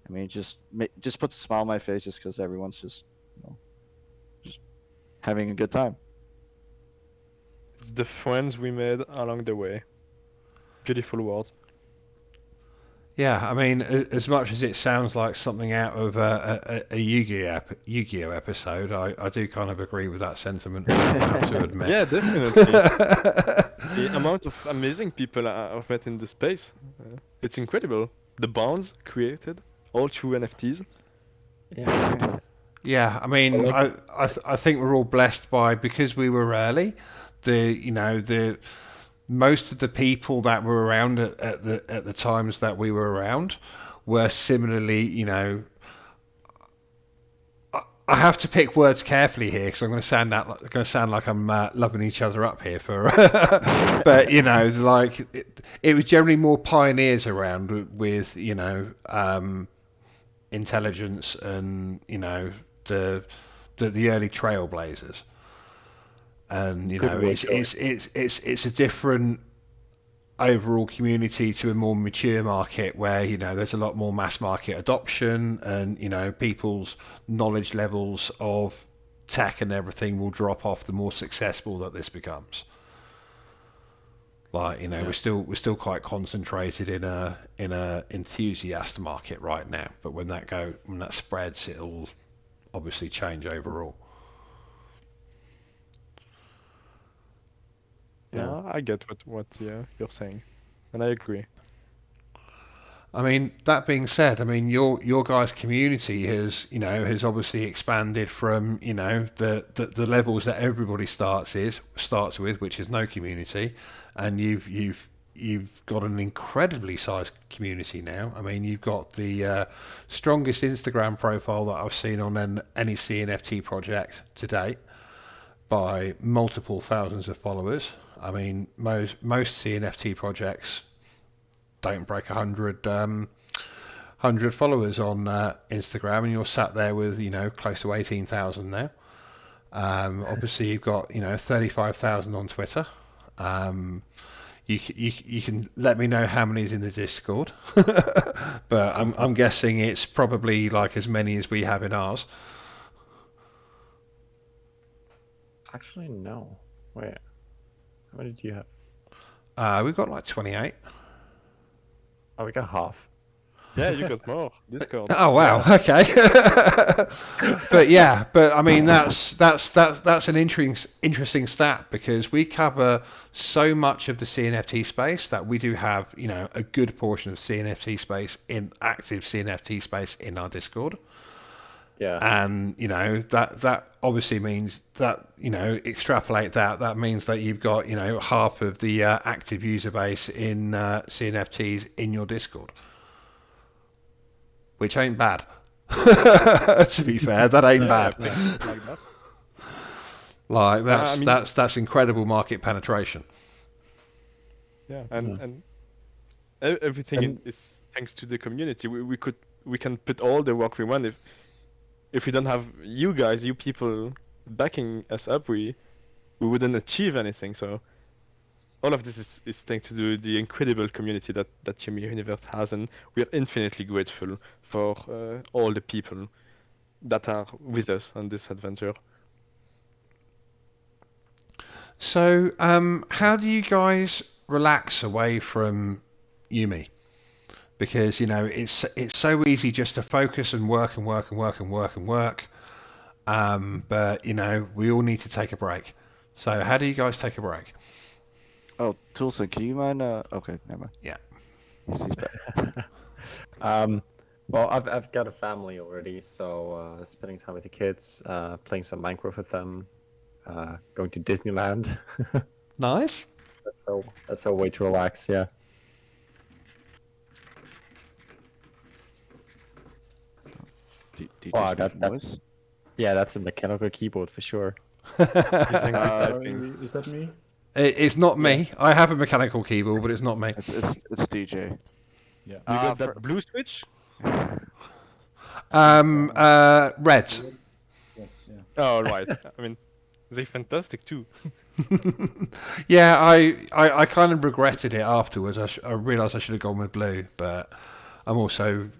I mean, just puts a smile on my face just because everyone's just having a good time. It's the friends we made along the way. Beautiful world. Yeah, I mean, as much as it sounds like something out of a Yu-Gi-Oh episode, I do kind of agree with that sentiment as well. I have to admit. Yeah, definitely. The amount of amazing people I've met in the space, it's incredible. The bonds created, all through NFTs. Yeah. Yeah, I mean, I think we're all blessed by because we were early. The most of the people that were around at the times that we were around were similarly, I have to pick words carefully here because I'm going to sound like I'm loving each other up here for, but like it was generally more pioneers around with intelligence and the early trailblazers, and Good word choice. it's a different overall community to a more mature market where there's a lot more mass market adoption, and people's knowledge levels of tech and everything will drop off the more successful that this becomes. Like Yeah. we're still quite concentrated in a enthusiast market right now, but when that spreads, it'll obviously change overall. Yeah. Yeah, I get what you're saying, and I agree. I mean, that being said, I mean your guys' community has obviously expanded from the levels that everybody starts with, which is no community, and you've got an incredibly sized community now. I mean, you've got the strongest Instagram profile that I've seen on any CNFT project to date by multiple thousands of followers. I mean, most CNFT projects don't break 100 followers on Instagram, and you're sat there with close to 18,000 now. Obviously, you've got 35,000 on Twitter. Um, you can let me know how many is in the Discord, but I'm guessing it's probably like as many as we have in ours. Actually, no. Wait. How many do you have? We've got like 28. Oh, we got half. Yeah, you got more. Discord. Oh wow, okay. but I mean that's an interesting stat because we cover so much of the CNFT space that we do have, you know, a good portion of CNFT space in active CNFT space in our Discord. Yeah. And you know that obviously means that, you know, extrapolate that means that you've got, you know, half of the active user base in CNFTs in your Discord, which ain't bad. To be fair, that ain't bad. Yeah, like that. Like I mean, that's incredible market penetration. yeah, Yeah. and everything And- is thanks to the community. We can put all the work we want. If we don't have you guys, you people backing us up, we wouldn't achieve anything. So all of this is thanks to the incredible community that Yummi Universe has, and we are infinitely grateful for all the people that are with us on this adventure. So, how do you guys relax away from Yumi? Because, you know, it's so easy just to focus and work and work and work and work and work. But you know, we all need to take a break. So, how do you guys take a break? Oh, ToolSin, can you mind? Okay, never mind. Yeah. He's back. Well, I've got a family already, so spending time with the kids, playing some Minecraft with them, going to Disneyland. Nice. That's a way to relax. Yeah. Did you Wow, just make that- noise? Yeah, that's a mechanical keyboard for sure. Using Sorry, is that me? It's not me. I have a mechanical keyboard, but it's not me. It's DJ. Yeah. You got for- that blue switch? Red. Yes, yeah. Oh, right. I mean, they're fantastic too. Yeah, I kind of regretted it afterwards. I realised I should have gone with blue, but I'm also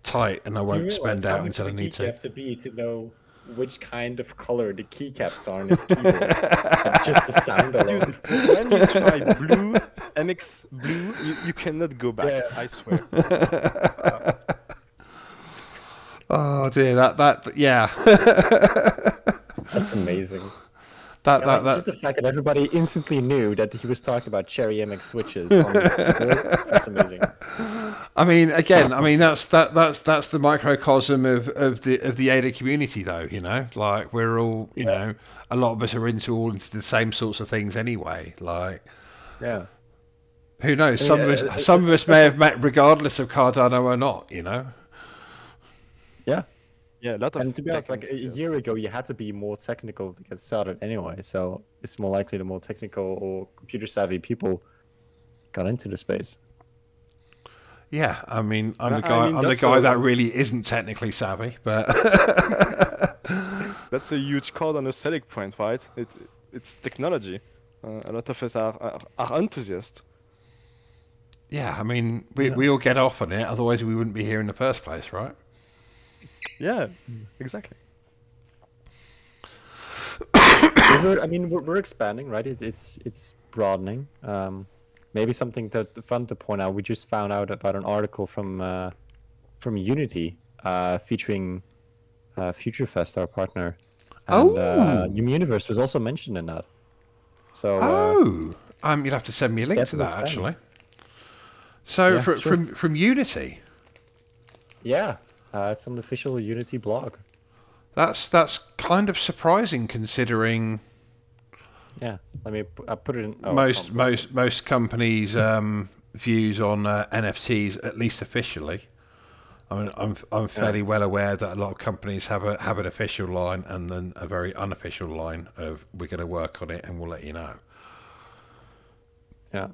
tight and I won't spend out until I need You to. have to be to know which kind of color the keycaps are in this keyboard. And just the sound alone. When you try blue, MX blue, you cannot go back. Yeah. I swear. Oh dear, that yeah. That's amazing. that Yeah, like, just the fact that everybody instantly knew that he was talking about Cherry MX switches on this keyboard, that's amazing. I mean, again, I mean that's the microcosm of the ADA community, though. You know, like we're all, you know, a lot of us are into the same sorts of things anyway. Like, Yeah. who knows? I Some mean, of us some of us may have met regardless of Cardano or not. You know. Yeah. Yeah, a lot of. And to be honest, like a technical year ago, you had to be more technical to get started anyway. So it's more likely the more technical or computer savvy people got into the space. Yeah, I mean, I'm the I guy. mean, I'm the that's guy a- that really isn't technically savvy, but That's a huge Cardano selling point, right? It's technology. A lot of us are enthusiasts. yeah, I mean, we all get off on it. Otherwise, we wouldn't be here in the first place, right? Yeah, exactly. We're expanding, right? It's broadening. Maybe something fun to point out. We just found out about an article from Unity featuring FutureFest, our partner, and Yummi Universe was also mentioned in that. So You'll have to send me a link to that definitely actually. So Yeah, sure. from Unity, yeah, it's on the official Unity blog. that's kind of surprising considering Yeah, I put it in. Oh, most companies' views on NFTs, at least officially. I mean, I'm fairly well aware that a lot of companies have an official line and then a very unofficial line of we're going to work on it and we'll let you know. Yeah.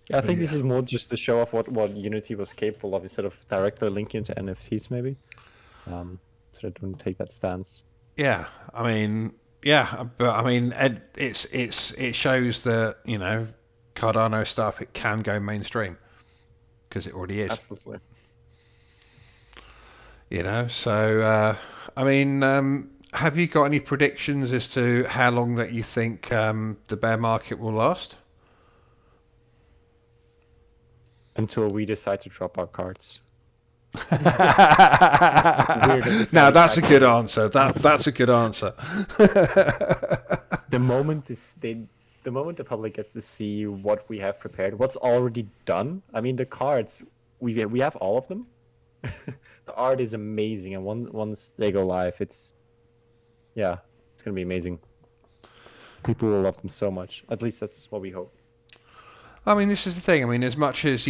Yeah, I think this is more just to show off what Unity was capable of instead of directly linking to NFTs, maybe. So that wouldn't take that stance. Yeah, I mean, but I mean, it shows that, you know, Cardano stuff, it can go mainstream because it already is. Absolutely. You know, so I mean, have you got any predictions as to how long that you think the bear market will last? Until we decide to drop our cards. Now that's a good answer. That's a good answer. The moment the moment the public gets to see what we have prepared, what's already done. I mean, the cards we have all of them. The art is amazing, and once they go live, it's gonna be amazing. People will love them so much. At least that's what we hope. I mean, this is the thing. I mean, as much as,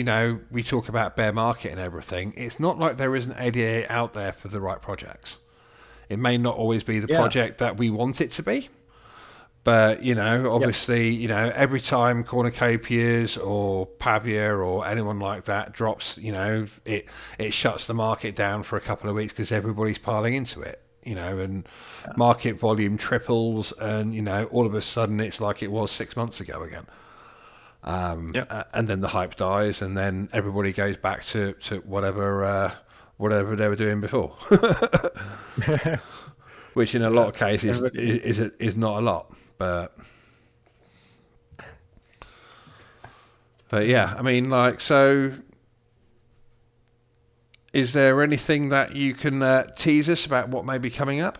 we talk about bear market and everything, it's not like there isn't ADA out there for the right projects. It may not always be the project that we want it to be, but, obviously, every time Cornucopias or Pavia or anyone like that drops, it shuts the market down for a couple of weeks because everybody's piling into it. And market volume triples, and all of a sudden it's like it was 6 months ago again. And then the hype dies, and then everybody goes back to whatever they were doing before, which in a lot of cases is not a lot, but yeah, I mean, so. Is there anything that you can tease us about what may be coming up?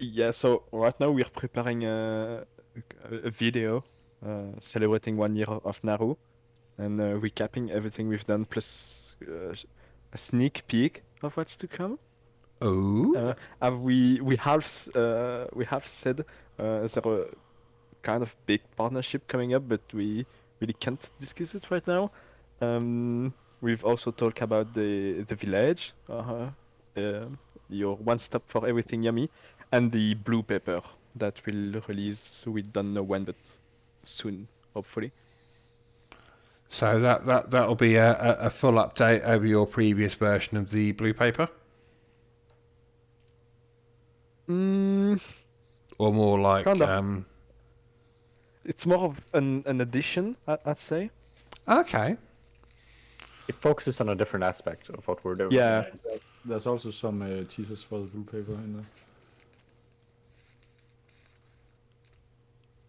Yeah, so right now we're preparing a video celebrating 1 year of Naru and recapping everything we've done, plus a sneak peek of what's to come. Oh. We have said there's a kind of big partnership coming up, but we really can't discuss it right now. We've also talked about the village, your one-stop for everything yummy, and the blue paper that will release. We don't know when, but soon, hopefully. So that'll be a full update over your previous version of the blue paper? Or more like... Kind of. It's more of an addition, I'd say. Okay. It focuses on a different aspect of what we're doing. Yeah. There's also some teasers for the blue paper in there.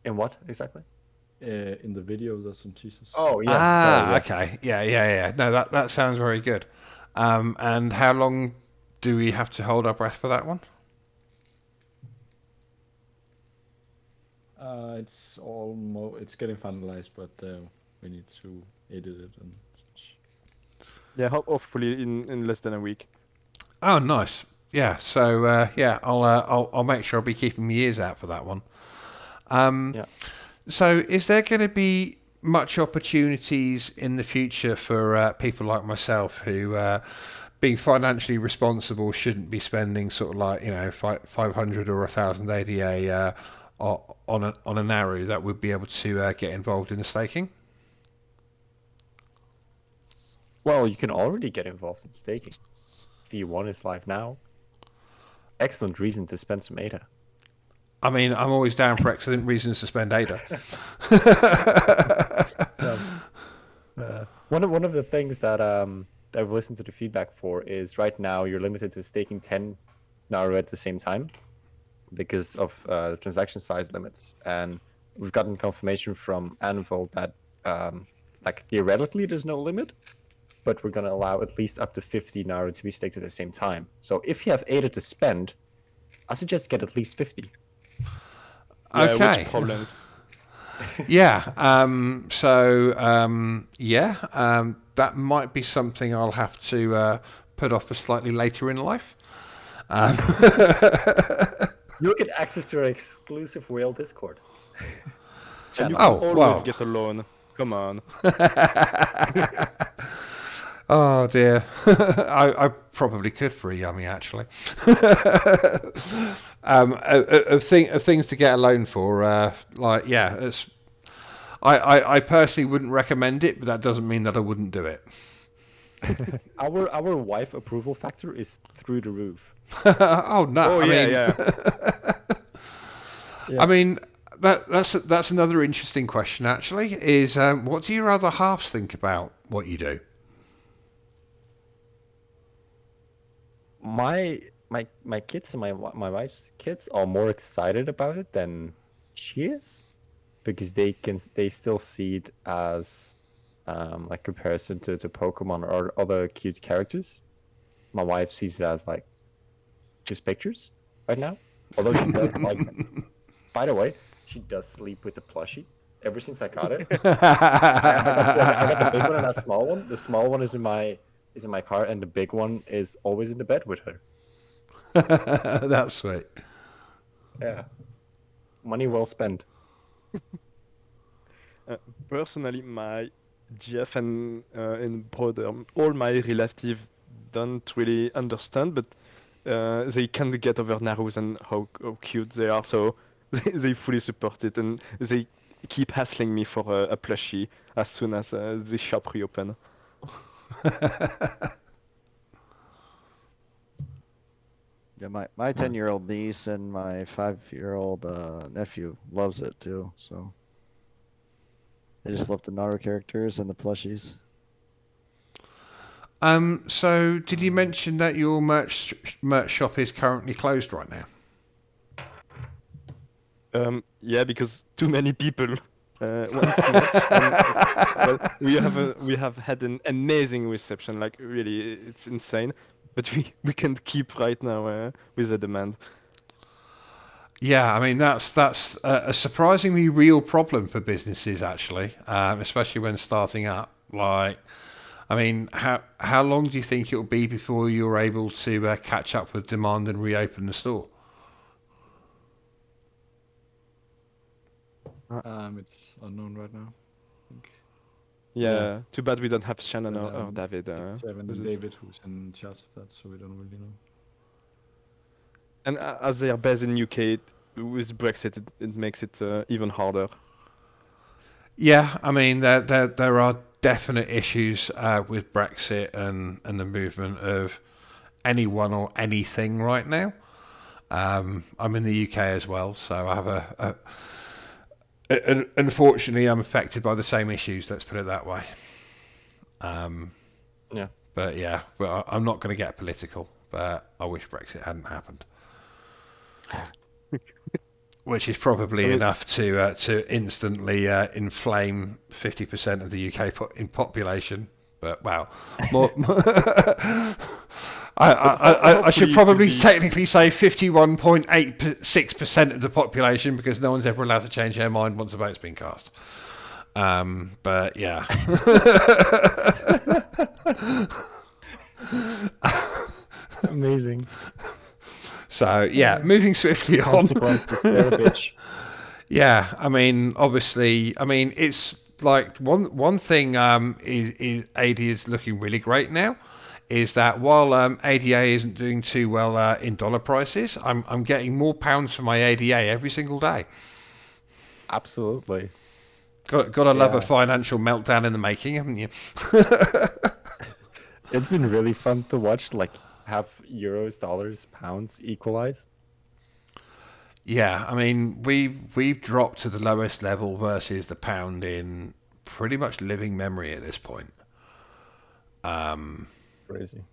In what exactly? In the video, there's some teasers. Oh yeah. Okay. Yeah. No, that sounds very good. And how long do we have to hold our breath for that one? It's getting finalized, but we need to edit it and such. Yeah, hopefully in less than a week. Oh, nice. Yeah. So I'll make sure I'll be keeping my ears out for that one. So is there going to be much opportunities in the future for people like myself who, being financially responsible, shouldn't be spending sort of like 500 or 1,000 ADA on a Naru, that would be able to get involved in the staking? Well, you can already get involved in staking. V1 is live now. Excellent reason to spend some ADA. I mean, I'm always down for excellent reasons to spend ADA. One of the things that I've listened to the feedback for is right now you're limited to staking 10 Naru at the same time because of transaction size limits, and we've gotten confirmation from Anvil that like theoretically there's no limit, but we're going to allow at least up to 50 Naru to be staked at the same time. So if you have ADA to spend, I suggest get at least 50. Okay. Which problems? That might be something I'll have to put off for slightly later in life. You'll get access to our exclusive whale Discord. And you can always get a loan. Come on. Oh dear, I probably could for a Yummy actually. Of things to get a loan for, I personally wouldn't recommend it, but that doesn't mean that I wouldn't do it. Our wife approval factor is through the roof. Oh no! Yeah. I mean, that's another interesting question actually. Is what do your other halves think about what you do? my kids and my wife's kids are more excited about it than she is, because they still see it as like comparison to Pokemon or other cute characters. My wife sees it as like just pictures right now. Although she does like them. By the way, she does sleep with the plushie. Ever since I got it, I got the big one and a small one. The small one is in my car, and the big one is always in the bed with her. That's sweet. Yeah, money well spent. Personally, my GF and in broader, all my relatives don't really understand, but they can't get over Narus and how cute they are, so they fully support it, and they keep hassling me for a plushie as soon as the shop reopen. Yeah, my 10-year-old niece and my 5-year-old nephew loves it too. So they just love the Naruto characters and the plushies. So did you mention that your merch shop is currently closed right now? Yeah, because too many people want too much. And, well, we have had an amazing reception. Like really, it's insane. But we can't keep right now with the demand. Yeah, I mean that's a surprisingly real problem for businesses actually, especially when starting up. Like, I mean, how long do you think it'll be before you're able to catch up with demand and reopen the store? It's unknown right now. I think Yeah, too bad we don't have Shannon or um, David. it's Evan With and it. David who's in charge of that, so we don't really know. And as they are based in UK, with Brexit, it makes it even harder. Yeah, I mean there are definite issues with Brexit and the movement of anyone or anything right now. I'm in the UK as well, so I have unfortunately I'm affected by the same issues. Let's put it that way. Yeah. But yeah, well, I'm not going to get political, but I wish Brexit hadn't happened. Which is probably I mean, enough to instantly inflame 50% of the UK in population. But wow, more. I should hopefully it will probably be. technically say 51.86% of the population because no one's ever allowed to change their mind once a vote's been cast. But yeah. Amazing. So yeah, moving swiftly on. Consequences, they're a bitch. Yeah, I mean, obviously, I mean, it's like one thing is AD is looking really great now. Is that while ADA isn't doing too well in dollar prices, I'm getting more pounds for my ADA every single day. Absolutely. Got to love a Yeah. financial meltdown in the making, haven't you? It's been really fun to watch, like, have euros, dollars, pounds equalize. Yeah, I mean, we've dropped to the lowest level versus the pound in pretty much living memory at this point. Crazy.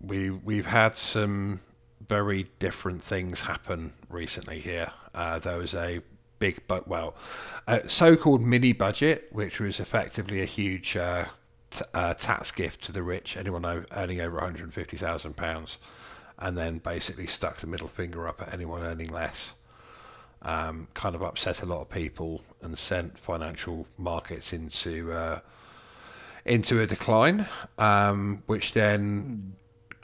We've had some very different things happen recently here. There was a big, but well, so-called mini budget, which was effectively a huge tax gift to the rich, anyone earning over £150,000, and then basically stuck the middle finger up at anyone earning less. Kind of upset a lot of people and sent financial markets into a decline, which then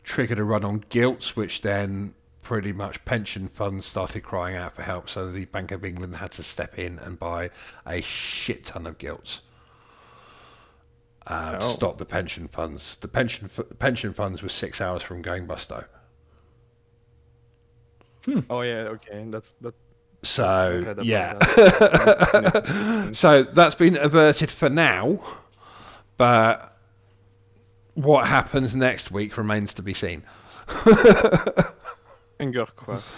triggered a run on gilts, which then pretty much pension funds started crying out for help. So the Bank of England had to step in and buy a shit ton of gilts to stop the pension funds. The pension funds were 6 hours from going busto. Oh yeah, okay, that's that. I So read about yeah, that. so that's been averted for now, but what happens next week remains to be seen. Finger crossed.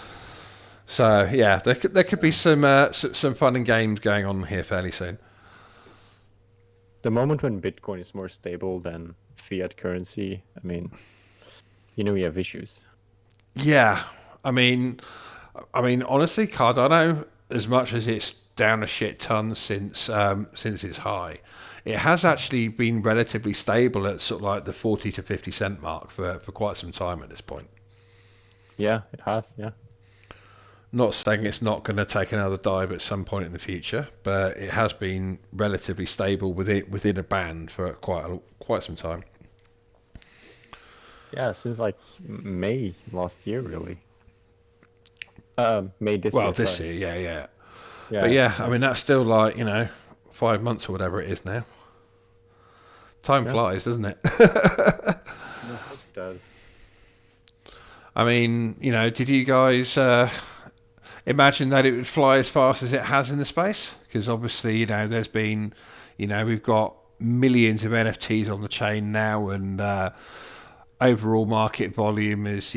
So yeah, there could be some fun and games going on here fairly soon. The moment when Bitcoin is more stable than fiat currency, I mean, we have issues. Yeah, I mean, honestly, Cardano, as much as it's down a shit ton since its high, it has actually been relatively stable at sort of like the 40 to 50 cent mark for quite some time at this point. Yeah, it has. Yeah. Not saying it's not going to take another dive at some point in the future, but it has been relatively stable within a band for quite some time. Yeah, since like May last year, really. May this Well, year. this Sorry. year, yeah. But Yeah. yeah, I Yeah. mean that's still like 5 months or whatever it is now. Time Yeah. flies, doesn't it? Yeah. It does. I mean, did you guys imagine that it would fly as fast as it has in the space? Because obviously, there's been, we've got millions of NFTs on the chain now, and overall market volume is,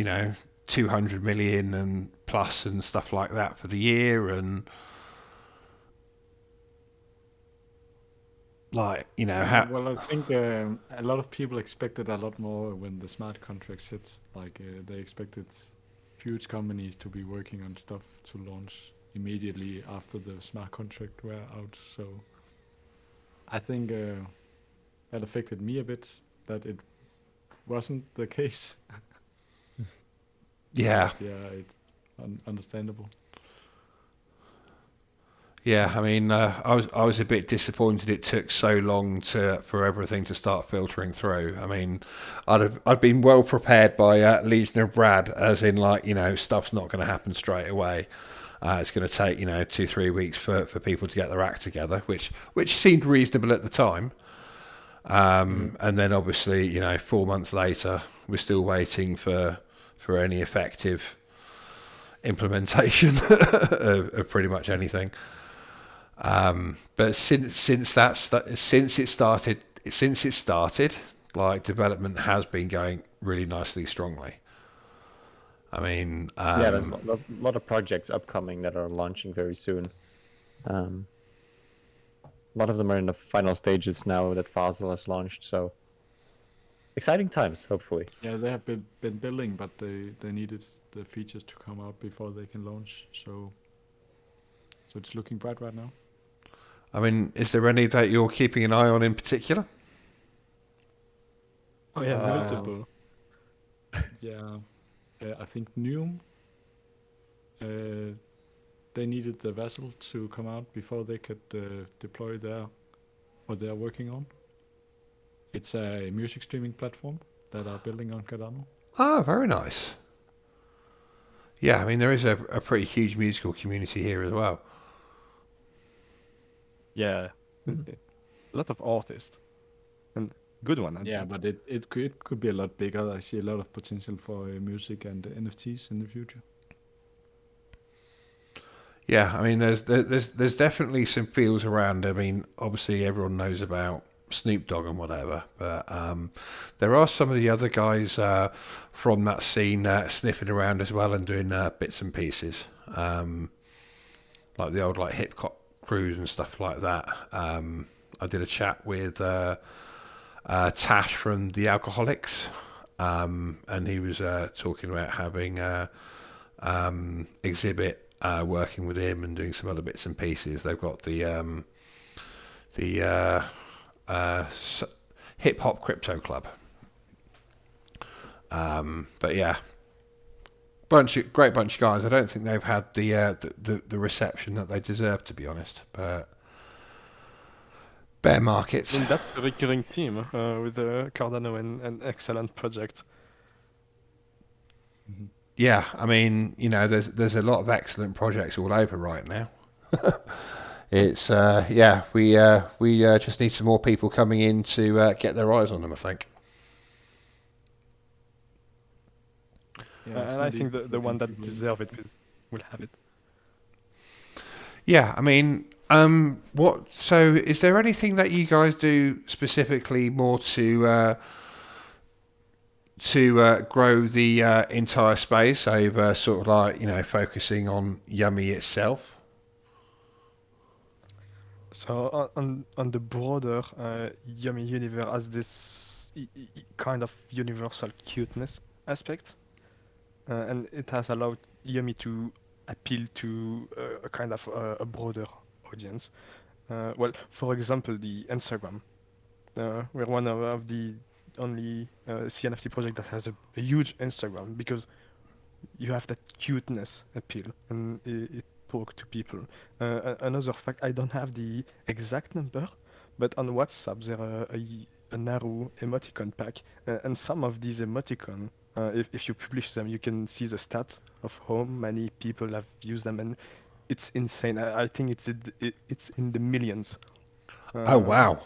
200 million and plus and stuff like that for the year. And like, how, Well, I think a lot of people expected a lot more when the smart contracts hit. Like they expected huge companies to be working on stuff to launch immediately after the smart contract were out. So I think that affected me a bit that it wasn't the case. yeah, But yeah, it's understandable. yeah. I mean, I was a bit disappointed it took so long for everything to start filtering through. I mean, I'd been well prepared by Legion of Brad, as in like stuff's not going to happen straight away. It's going to take 2-3 weeks for people to get their act together, which seemed reasonable at the time. And then obviously 4 months later, we're still waiting for any effective implementation of pretty much anything. But since it started, like development has been going really nicely strongly. I mean, Yeah, there's a lot of projects upcoming that are launching very soon. Um, a lot of them are in the final stages now that Fasel has launched. So exciting times, hopefully. Yeah, they have been building, but they needed the features to come out before they can launch. So it's looking bright right now. I mean, is there any that you're keeping an eye on in particular? Oh yeah, Uh, multiple. Yeah, I think Neum. They needed the vessel to come out before they could deploy what they are working on. It's a music streaming platform that are building on Cardano. Ah, very nice. Yeah, I mean, there is a pretty huge musical community here as well. Yeah, Mhm. a lot of artists and good one. Yeah, but it could be a lot bigger. I see a lot of potential for music and NFTs in the future. Yeah, I mean, there's definitely some feels around. I mean, obviously everyone knows about Snoop Dogg and whatever, but there are some of the other guys from that scene sniffing around as well and doing bits and pieces, like the old like hip hop crews and stuff like that. I did a chat with Tash from the Alcoholics, and he was talking about having exhibit working with him and doing some other bits and pieces. They've got the hip hop crypto club. But yeah, great bunch of guys. I don't think they've had the reception that they deserve, to be honest. But bear I markets. mean, that's a recurring theme with the Cardano and excellent project. Yeah, I mean, there's a lot of excellent projects all over right now. It's yeah, we just need some more people coming in to get their eyes on them, I think. Yeah, it's And I not think easy the getting one that people in. deserve it will have it. Yeah, I mean, what? So, is there anything that you guys do specifically more to grow the entire space over sort of like focusing on Yummy itself? So on the broader Yummy Universe has this kind of universal cuteness aspect. and it has allowed Yummi to appeal to a kind of a broader audience. Well, for example, the Instagram. We're one of the only CNFT project that has a huge Instagram because you have that cuteness appeal and it talks to people. Another fact, I don't have the exact number, but on WhatsApp there are a Naru emoticon pack, and some of these emoticon, if you publish them, you can see the stats of how many people have used them, and it's insane. I think it's in the millions. Oh Uh, wow,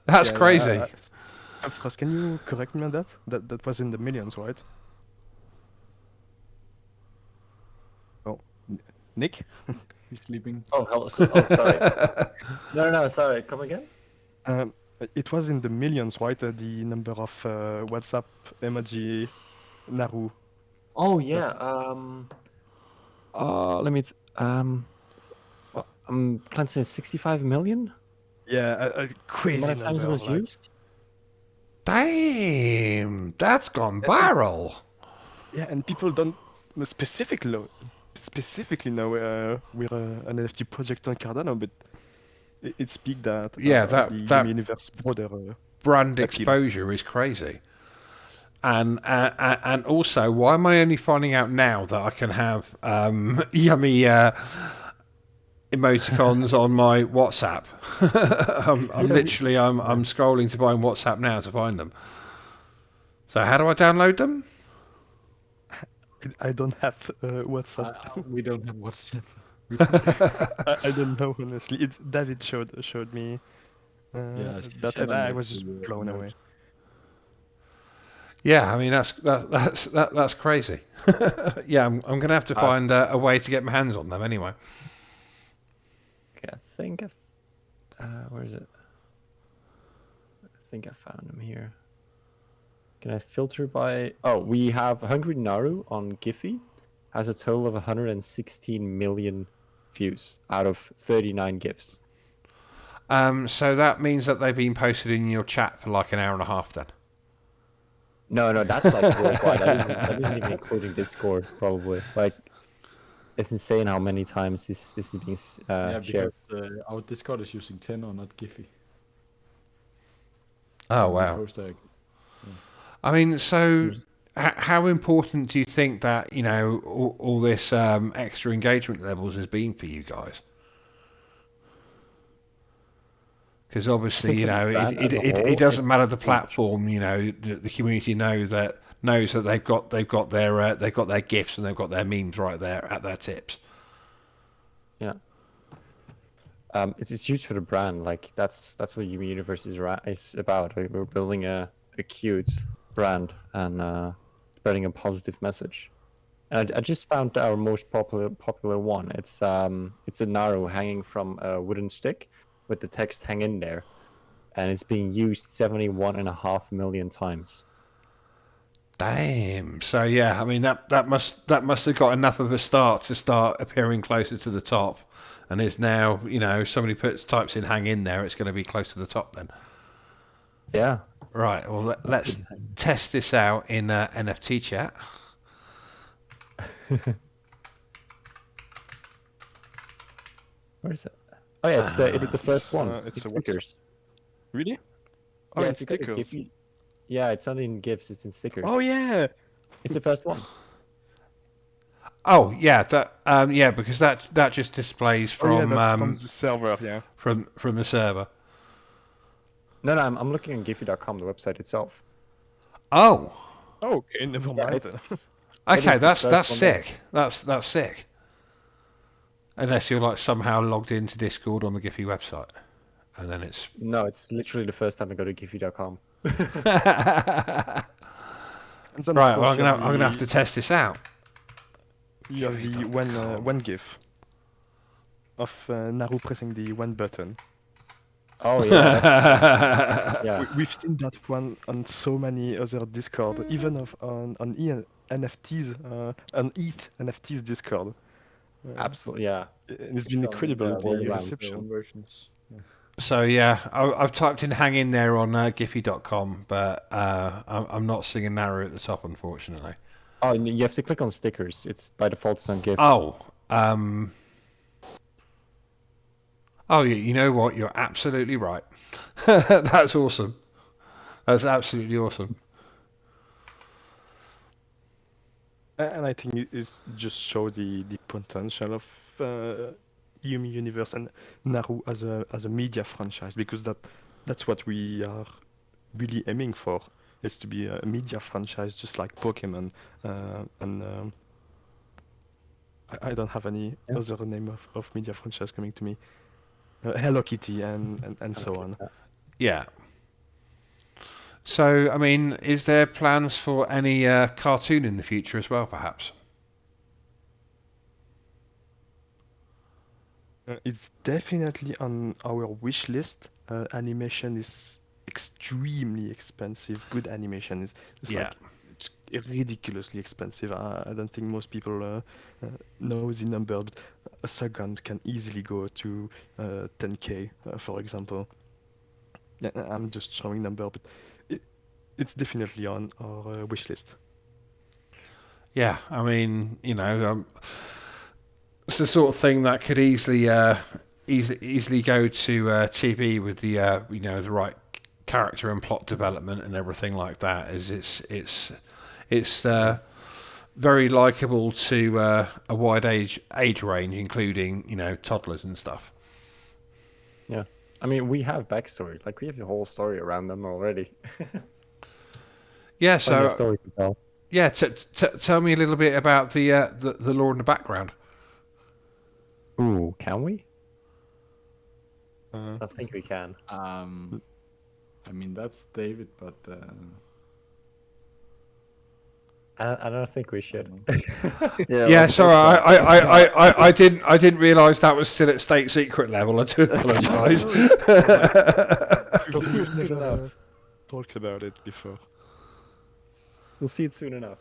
that's yeah, yeah. crazy. Frost, can you correct me on that? That was in the millions, right? Oh, Nick? He's sleeping. Oh, hello. Oh, sorry. No, sorry. Come again? Um, it was in the millions, right? The number of WhatsApp emoji Naru. Oh, That, yeah. Let me. I'm trying to say 65 million. yeah, a The crazy amount of times it number. was Like, used. Damn, that's gone and viral. yeah, and people don't specifically know we're an NFT project on Cardano, but it speaks that Yeah, the Yummi that Universe broader brand appeal. exposure is crazy. And also, why am I only finding out now that I can have yummy emoticons on my WhatsApp? I'm Yeah, literally I'm scrolling to find WhatsApp now to find them. So how do I download them? I don't have WhatsApp. We don't have WhatsApp. I don't know honestly. David showed me Yeah, that, send and a I note was to just you. blown away. Yeah, I mean that's crazy. Yeah, I'm gonna have to I've, find a way to get my hands on them anyway. okay, I think where is it? I think I found them here. Can I filter by? Oh, we have Hungry Naru on Giphy. Has a total of 116 million views out of 39 GIFs. So that means that they've been posted in your chat for like an hour and a half then. No, that's like worldwide. That isn't even including Discord, probably. Like, it's insane how many times this is being Yeah, shared. because our Discord is using 10 or not Giphy. Oh When we wow. post a I mean, so Yes. how important do you think that all this extra engagement levels has been for you guys? Because I obviously, think for the brand as a it whole, doesn't it's matter the huge. platform. The community knows that they've got their gifts and they've got their memes right there at their tips. Yeah. It's huge for the brand. Like that's what Yummi Universe is about. Like, we're building a cute brand and spreading a positive message. And I just found our most popular one. It's a Naru hanging from a wooden stick with the text "hang in there," and it's being used 71.5 million times. Damn. So yeah, I mean that must have got enough of a start to start appearing closer to the top, and it's now somebody types in hang in there, it's going to be close to the top then. Yeah. Right. Well, let's test this out in NFT chat. Where is it? Oh yeah, it's the first one. It's a It's WhatsApp. stickers. Really? Oh, Yeah, in if you go to stickers. Giphy, yeah, it's not in GIFs, it's in Oh stickers. yeah. It's the first one. Oh yeah, yeah, because that just displays Oh yeah, from that's from the server. Yeah. from the server. No, I'm looking on Giphy.com, the website itself. Oh, Oh, okay, never Yeah, mind. it okay, is the that's first one there. sick. That's sick. Unless you're like somehow logged into Discord on the Giphy website, and then it's No, it's literally the first time I go to Giphy.com. right. And then of Well, course I'm gonna have to test this out. you have the one GIF of Naru pressing the one button. Oh yeah, that's the best one. Yeah, We've seen that one on so many other Discord, even on NFTs, on ETH NFTs Discord. absolutely. Yeah, And it's it's been done incredible, all the around. reception. versions. Yeah. So yeah, I've typed in hang in there on Giphy.com, but I'm not seeing a narrow at the top, unfortunately. Oh, and you have to click on stickers. It's by default it's on GIF. Oh, oh, you know what? You're absolutely right. That's awesome. That's absolutely awesome. And I think it just show the potential of Yummi Universe and Naru as a media franchise, because that's what we are really aiming for, is to be a media franchise just like Pokemon. And I don't have any Yeah. other name of media franchise coming to me. Hello Kitty and so on. Yeah. So, I mean, is there plans for any cartoon in the future as well, perhaps? It's definitely on our wish list. Animation is extremely expensive. Good animation is Yeah. like it's ridiculously expensive. I don't think most people know the number, but a second can easily go to 10K, for example. Yeah, I'm just showing number, but it, it's definitely on our wish list. Yeah, I mean, it's the sort of thing that could easily go to TV with the the right character and plot development and everything like that. Is it's very likable to a wide age range, including toddlers and stuff. Yeah. I mean, we have backstory. Like, we have the whole story around them already. Yeah, Plenty of so stories to tell. yeah, tell me a little bit about the lore in the background. Ooh, can we? Uh, I think we can. I mean, that's David, but I don't think we should. Yeah, Yeah, let's sorry, not. I didn't realise that was still at state secret level. I do apologise. We'll see it we've soon never enough. talked about it before. We'll see it soon enough.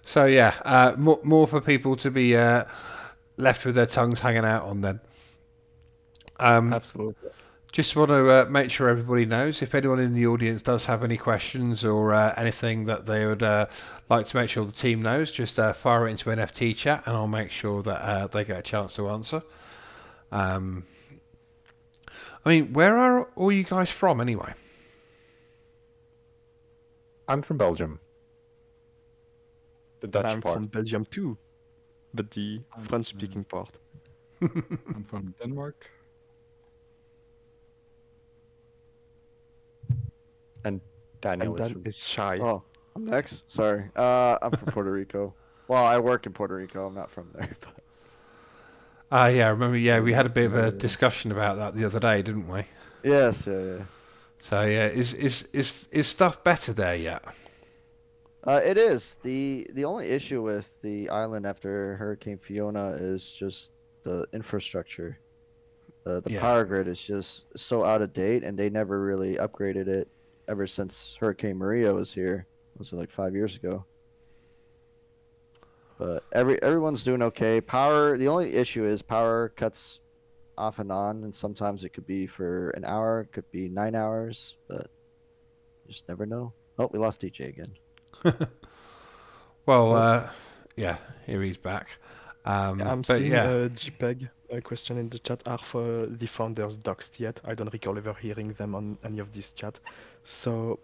So yeah, more for people to be left with their tongues hanging out on then. Absolutely. Just want to make sure everybody knows if anyone in the audience does have any questions or anything that they would like to make sure the team knows, just fire it into NFT chat and I'll make sure that they get a chance to answer. I mean, where are all you guys from anyway? I'm from Belgium. The Dutch I'm part. from Belgium too, but the I'm, French-speaking part. I'm from Denmark. And Daniel And is Dan from... is shy. Oh, I'm next. Sorry. I'm from Puerto Rico. Well, I work in Puerto Rico. I'm not from there, but Yeah, I remember. Yeah, we had a bit of a discussion about that the other day, didn't we? yes, yeah. So yeah, is stuff better there yet? It is. The only issue with the island after Hurricane Fiona is just the infrastructure. The Yeah. power grid is just so out of date, and they never really upgraded it ever since Hurricane Maria was here. Was it like 5 years ago? But everyone's doing okay. Power. The only issue is power cuts off and on, and sometimes it could be for an hour, it could be 9 hours, but you just never know. Oh, we lost DJ again. Well, yeah, here he's back. I'm But seeing yeah, a JPEG question in the chat. Are for the founders doxed yet? I don't recall ever hearing them on any of this chat. So,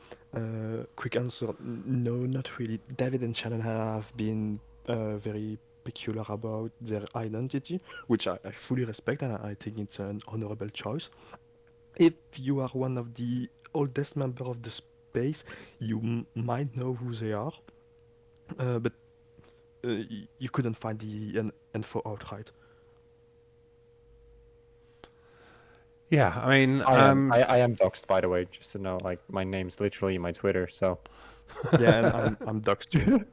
quick answer: no, not really. David and Shannon have been very peculiar about their identity, which I fully respect, and I think it's an honorable choice. If you are one of the oldest member of the space, you might know who they are, but you couldn't find the info outright. yeah. I mean, I am doxxed, by the way, just to know. Like, my name's literally my Twitter, so... Yeah, and I'm doxed too.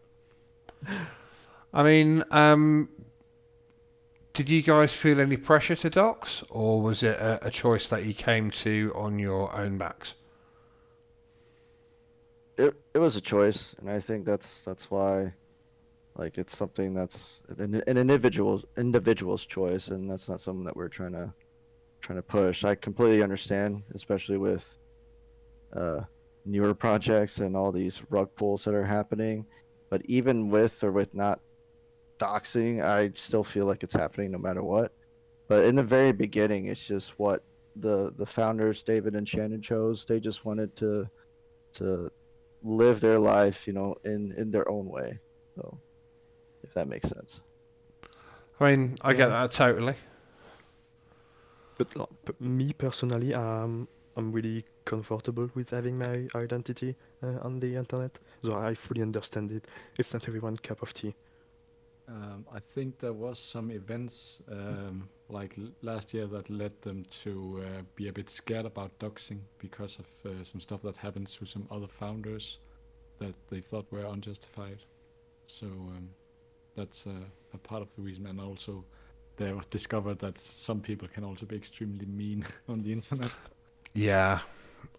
I mean, did you guys feel any pressure to docs, or was it a choice that you came to on your own backs? It was a choice, and I think that's why, like, it's something that's an individual's choice, and that's not something that we're trying to push. I completely understand, especially with newer projects and all these rug pulls that are happening. But even with or with not doxing, I still feel like it's happening no matter what. But in the very beginning, it's just what the founders, David and Shannon, chose. They just wanted to live their life, in their own way. So if that makes sense. I mean, I get Yeah. that totally. But me personally, I'm really comfortable with having my identity on the internet, so I fully understand it. It's not everyone's cup of tea. I think there was some events like last year that led them to be a bit scared about doxing because of some stuff that happened to some other founders that they thought were unjustified. So that's a part of the reason, and also they have discovered that some people can also be extremely mean on the internet. Yeah,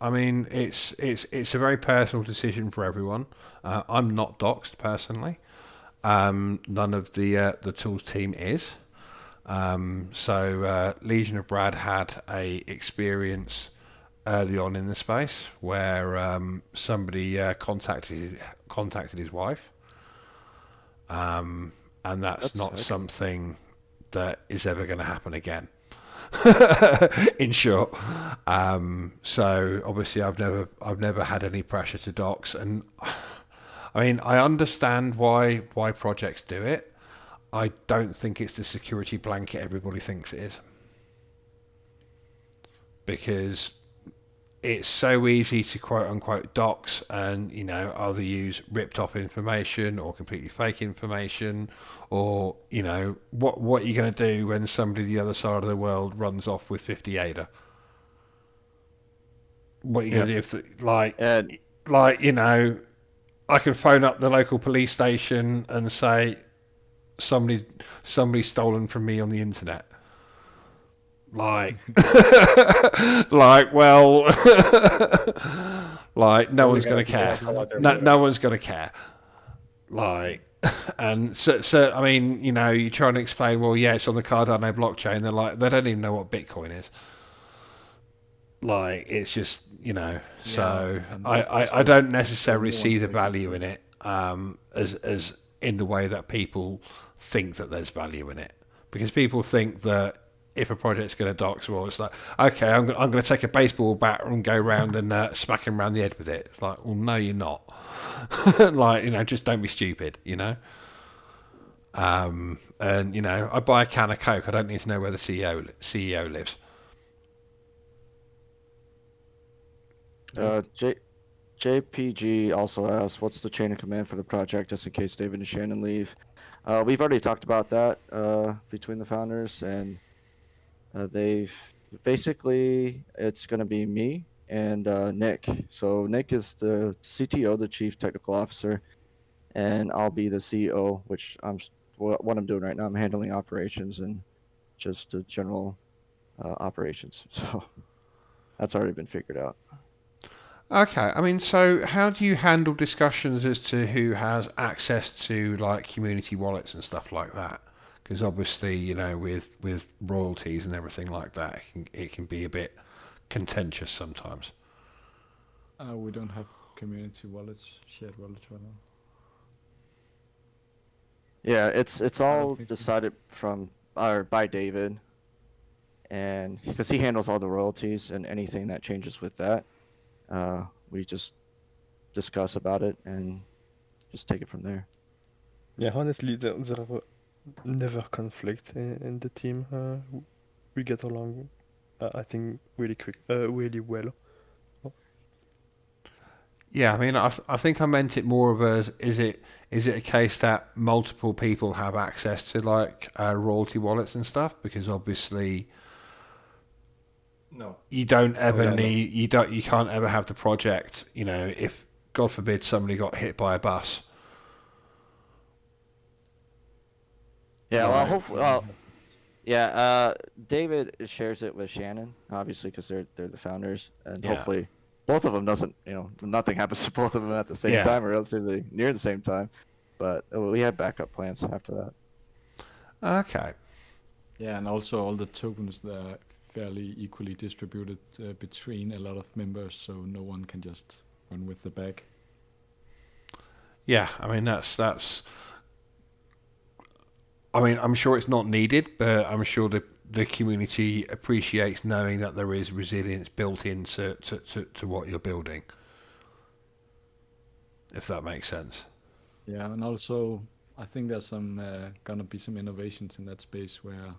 I mean, it's a very personal decision for everyone. I'm not doxed personally. None of the tools team is. So Legion of Brad had a experience early on in the space where somebody contacted his wife, and that's That not sucks. something that is ever going to happen again. In short, so obviously I've never had any pressure to docs, and I mean I understand why projects do it. I don't think it's the security blanket everybody thinks it is, because it's so easy to quote unquote dox and either use ripped off information or completely fake information, or what are you going to do when somebody the other side of the world runs off with 50 ADA? What are you Yeah. going to do if And I can phone up the local police station and say somebody's stolen from me on the internet. Like, well, like no What are you one's gonna going to do care. when collateral No breach? one's going to care. Like, and so I mean, you're trying to explain. Well, yeah, it's on the Cardano blockchain. They're like, they don't even know what Bitcoin is. Like, it's just Yeah, So and I, there's I, I also don't no necessarily see one's the looking value for in it. it, as in the way that people think that there's value in it, because people think that if a project's going to dox, well, it's like, okay, I'm going to take a baseball bat and go around and smack him around the head with it. It's like, well, no, you're not. Like, just don't be stupid. And I buy a can of Coke. I don't need to know where the CEO lives. uh, J- JPG also asked, "What's the chain of command for the project, just in case David and Shannon leave?" We've already talked about that between the founders, and they've basically it's going to be me and Nick. So Nick is the CTO, the Chief Technical Officer, and I'll be the CEO, which what I'm doing right now. I'm handling operations and just the general operations. So that's already been figured out. Okay, I mean, so how do you handle discussions as to who has access to like community wallets and stuff like that? Because obviously, with royalties and everything like that, it can be a bit contentious sometimes. We don't have community wallets, shared wallets right now. Yeah, it's I don't all think so. decided from or by David, and because he handles all the royalties and anything that changes with that, we just discuss about it and just take it from there. Yeah, honestly, there are never conflict in the team. We get along, I think, really well. Yeah, I mean, I think I meant it more of a, is it a case that multiple people have access to like royalty wallets and stuff? Because obviously No. you don't ever Yeah, no. need you can't ever have the project, if God forbid somebody got hit by a bus. Yeah, well, Like, hopefully, We don't well, have. yeah, David shares it with Shannon, obviously, because they're the founders, and yeah, hopefully both of them doesn't, nothing happens to both of them at the same yeah. time or relatively near the same time. But we have backup plans after that. Okay. Yeah, and also all the tokens that are fairly equally distributed between a lot of members, so no one can just run with the bag. Yeah, I mean I mean, I'm sure it's not needed, but I'm sure the community appreciates knowing that there is resilience built into to what you're building, if that makes sense. Yeah, and also I think there's gonna be some innovations in that space where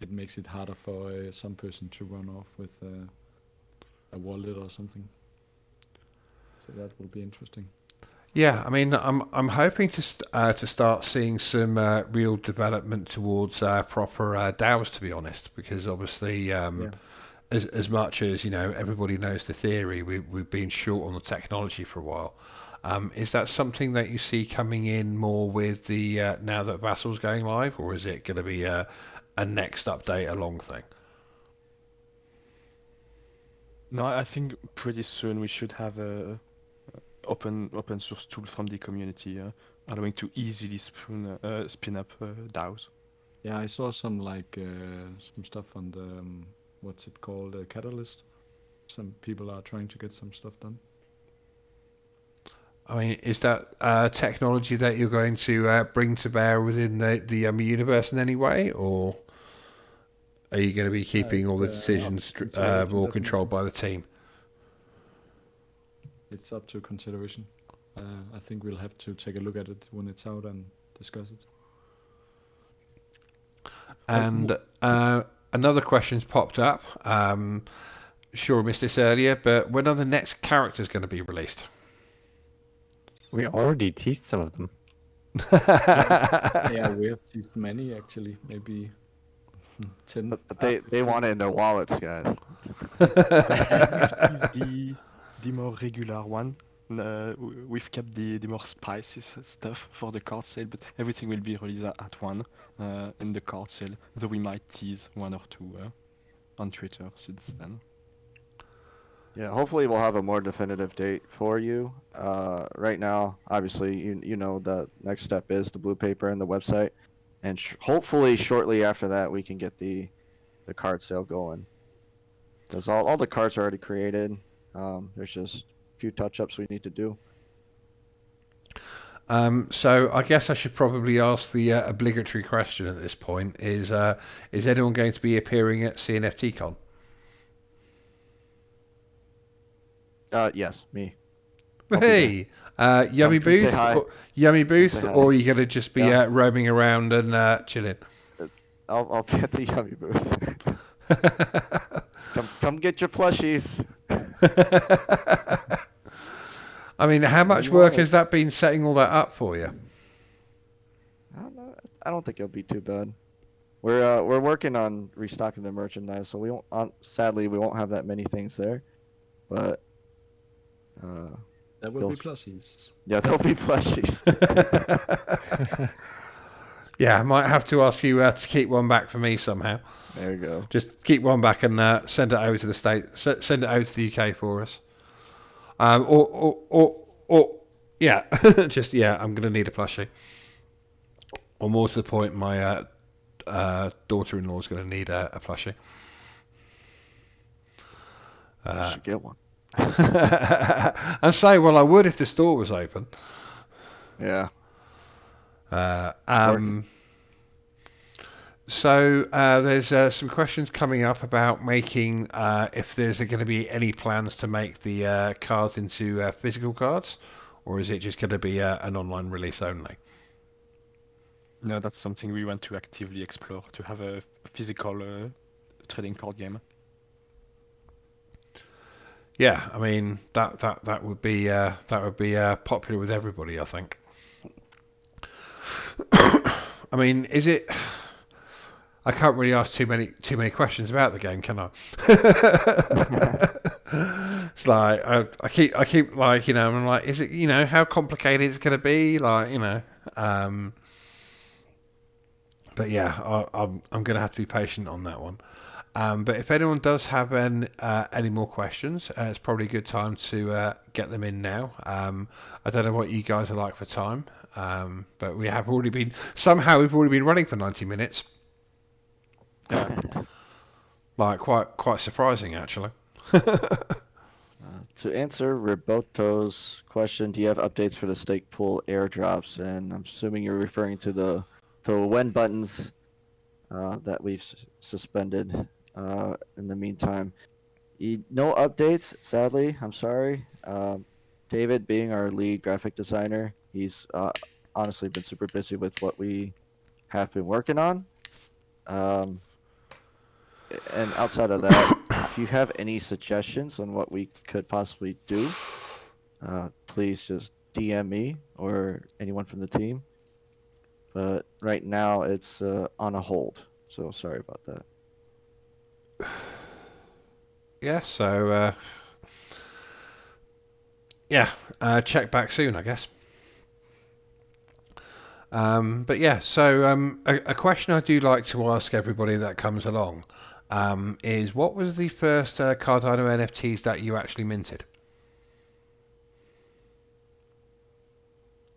it makes it harder for some person to run off with a wallet or something. So that will be interesting. Yeah, I mean, I'm hoping to start seeing some real development towards proper DAOs, to be honest, because obviously, Yeah. as much as everybody knows the theory, we've been short on the technology for a while. Is that something that you see coming in more with the now that Vassal's going live, or is it going to be a next update along thing? No, I think pretty soon we should have a open source tool from the community, allowing to easily spin up DAOs. Yeah, I saw some some stuff on the what's it called, Catalyst. Some people are trying to get some stuff done. I mean, is that technology that you're going to bring to bear within the Yummi universe in any way, or are you going to be keeping all the Up decisions to consideration, more definitely. controlled by the team? It's up to consideration. I think we'll have to take a look at it when it's out and discuss it. And another question's popped up. Sure, I missed this earlier, but when are the next characters going to be released? We already teased some of them. Yeah, we have teased many actually, maybe 10. But they want it in their wallets, guys. Is the more regular one. We've kept the more spicy stuff for the card sale, but everything will be released at one in the card sale, though we might tease one or two on Twitter since then. Yeah, hopefully we'll have a more definitive date for you. Right now, obviously, you know the next step is the blue paper and the website, and hopefully shortly after that we can get the card sale going. Because all the cards are already created. There's just a few touch-ups we need to do. So I guess I should probably ask the obligatory question at this point: is anyone going to be appearing at CNFTCon? Yes, me. Hey, Yummy Come say booth, hi. Yummy Say booth, hi. or are you going to just be Yeah. roaming around and chilling? I'll be at the Yummy booth. Come get your plushies. I mean, how Yeah, much you work want has that been setting all that up for you? I don't know. I don't think it'll be too bad. We're working on restocking the merchandise, so we won't. Sadly, we won't have that many things there, but There will be plushies. yeah, there'll be plushies. Yeah, I might have to ask you to keep one back for me somehow. There you go. Just keep one back and send it over to the send it over to the UK for us. Or yeah, just yeah, I'm gonna need a plushie. Or more to the point, my daughter-in-law is gonna need a plushie. You should get one. And say, well, I would if the store was open. Yeah. So there's some questions coming up about making if there's going to be any plans to make the cards into physical cards, or is it just going to be an online release only? No, that's something we want to actively explore, to have a physical trading card game. Yeah, I mean that would be popular with everybody, I think. I mean, is it? I can't really ask too many questions about the game, can I? It's like I keep like I'm like, is it how complicated it's going to be, like but yeah, I'm going to have to be patient on that one. But if anyone does have any more questions, it's probably a good time to get them in now. I don't know what you guys are like for time, but we've already been running for 90 minutes. Yeah. Like quite surprising actually. to answer Roboto's question, do you have updates for the stake pool airdrops? And I'm assuming you're referring to the when buttons that we've suspended in the meantime. No updates, sadly. I'm sorry. David, being our lead graphic designer, he's honestly been super busy with what we have been working on. Um, and outside of that, if you have any suggestions on what we could possibly do, please just DM me or anyone from the team. But right now, it's on a hold. So sorry about that. Yeah, so yeah, check back soon, I guess. But yeah, so a question I do like to ask everybody that comes along is what was the first Cardano NFTs that you actually minted?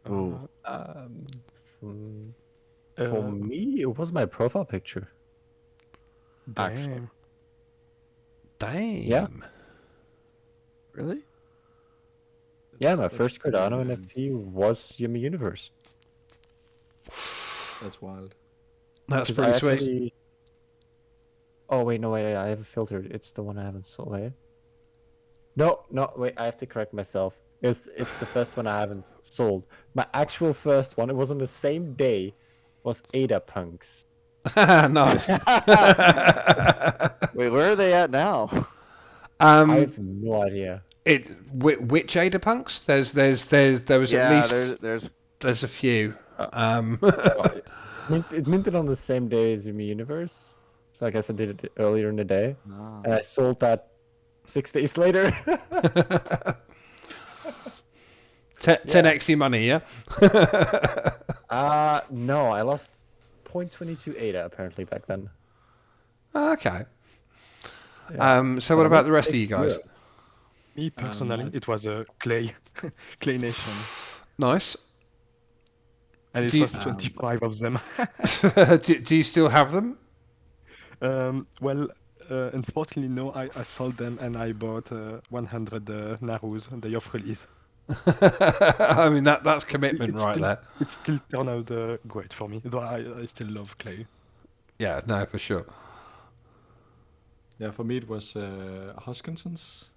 Ooh. For, Uh, for me, it was my profile picture. Actually. Damn. Yeah. Really? Yeah, my That's first pretty, Cardano NFT was Yummi Universe. That's wild. That's Because pretty I sweet. actually. Oh wait, no wait, I have a filter. It's the one I haven't sold. Wait. No, wait, I have to correct myself. It's the first one I haven't sold. My actual first one, it was on the same day, was Ada Punks. Nice. Wait, where are they at now? I have no idea. Which Ada Punks? There was at Yeah, least there's a few. Uh, Um, It minted on the same day as Yumi Universe. So I guess I did it earlier in the day. No. And I sold that 6 days later. 10x your money, yeah. No, I lost 0.22 ADA apparently back then. Okay. Yeah. So But what I about made the rest of you 6 guys? euros. Me personally, it was a Clay, Clay Nation, Nice. and it Do you, was 25 of them. do you still have them? Well, unfortunately, no. I sold them and I bought 100 Narus day of release. I mean that's It, commitment right there. it still turned out great for me. Though I still love Clay. Yeah, no, for sure. Yeah, for me it was Hoskinson's,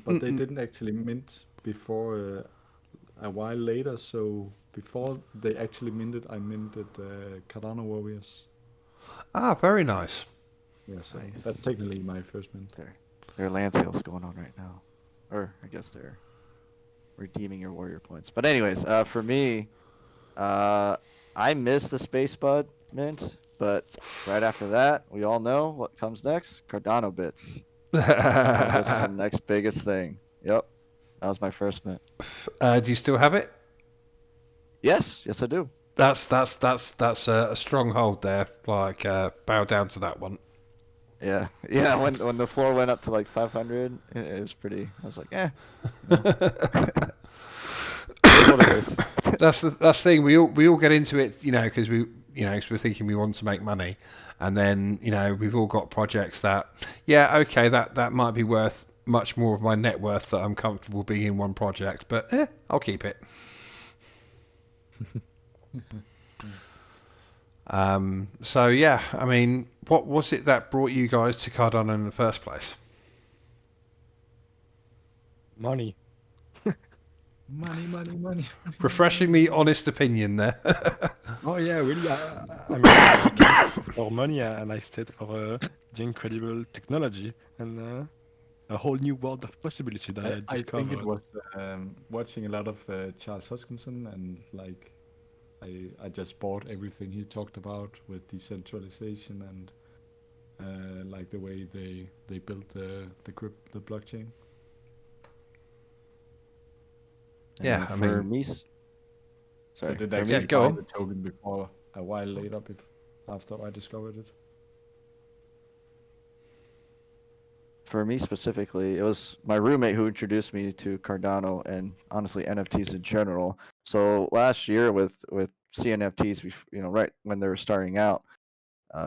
but they didn't actually mint before a while later. So before they actually minted, I minted Cardano Warriors. Ah, very nice. Yeah, so Nice. that's technically my first mint. There are land sales going on right now, or I guess they're redeeming your warrior points. But anyways, for me, I missed the Space Bud mint, but right after that, we all know what comes next: Cardano bits. Cardano bits is the next biggest thing. Yep, that was my first mint. Do you still have it? Yes, I do. That's a stronghold there. Like bow down to that one. Yeah. When the floor went up to like 500, it was pretty. I was like, you know, it is what it is. That's the thing. We all get into it, because cause we're thinking we want to make money, and then we've all got projects that, yeah, okay, that might be worth much more of my net worth that I'm comfortable being in one project, but I'll keep it. So yeah, I mean, what was it that brought you guys to Cardano in the first place? Money. Money. Refreshingly honest opinion there. Oh yeah, really. I came for money and I stayed for the incredible technology and a whole new world of possibility that I I think it discovered. was watching a lot of Charles Hoskinson, and like I just bought everything he talked about with decentralization and like the way they built the blockchain. Yeah, And I for mean, me, I sorry, did for actually me, go buy on. the token before a while later, after I discovered it. for me specifically, it was my roommate who introduced me to Cardano and honestly NFTs in general. So last year with CNFTs, right when they were starting out,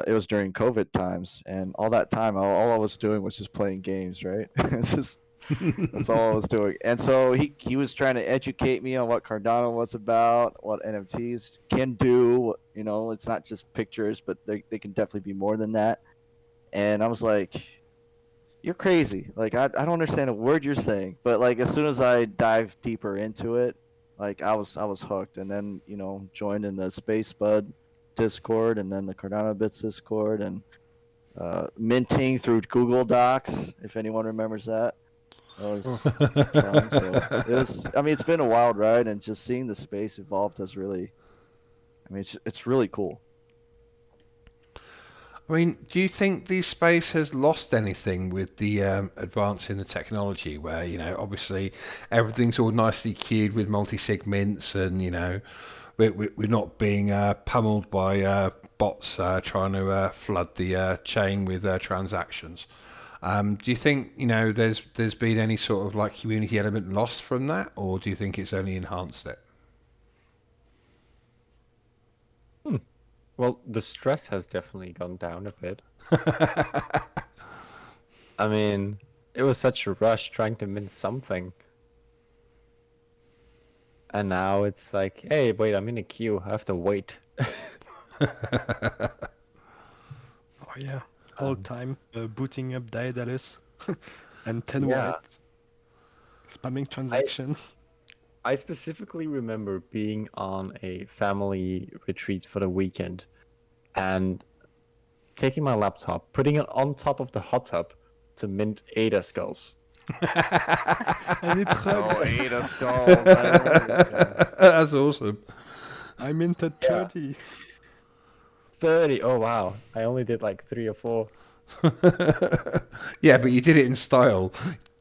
it was during COVID times, and all that time, all I was doing was just playing games, right? It's just That's all I was doing. And so he was trying to educate me on what Cardano was about, what NFTs can do. You know, it's not just pictures, but they can definitely be more than that. And I was like, you're crazy. Like I don't understand a word you're saying. But like as soon as I dive deeper into it, like I was hooked. And then, you know, joined in the Space Bud Discord and then the Cardano Bits Discord and minting through Google Docs, if anyone remembers that. That was fun. So it was. I mean, it's been a wild ride, and just seeing the space evolve has really. I mean, it's really cool. I mean, do you think the space has lost anything with the advance in the technology where, obviously everything's all nicely queued with multi-sig mints and, we're not being pummeled by bots trying to flood the chain with transactions. Do you think, there's been any sort of like community element lost from that, or do you think it's only enhanced it? Well, the stress has definitely gone down a bit. I mean, it was such a rush trying to mint something. And now it's like, hey, wait, I'm in a queue. I have to wait. Oh yeah, whole time booting up Daedalus and 10 Yeah. white, spamming I transaction. I specifically remember being on a family retreat for the weekend and taking my laptop, putting it on top of the hot tub to mint Ada skulls. And it Oh, rugged. Ada skulls! I remember this guy. That's awesome. I minted Yeah. 30. 30. Oh, wow. I only did like 3 or 4. Yeah, but you did it in style.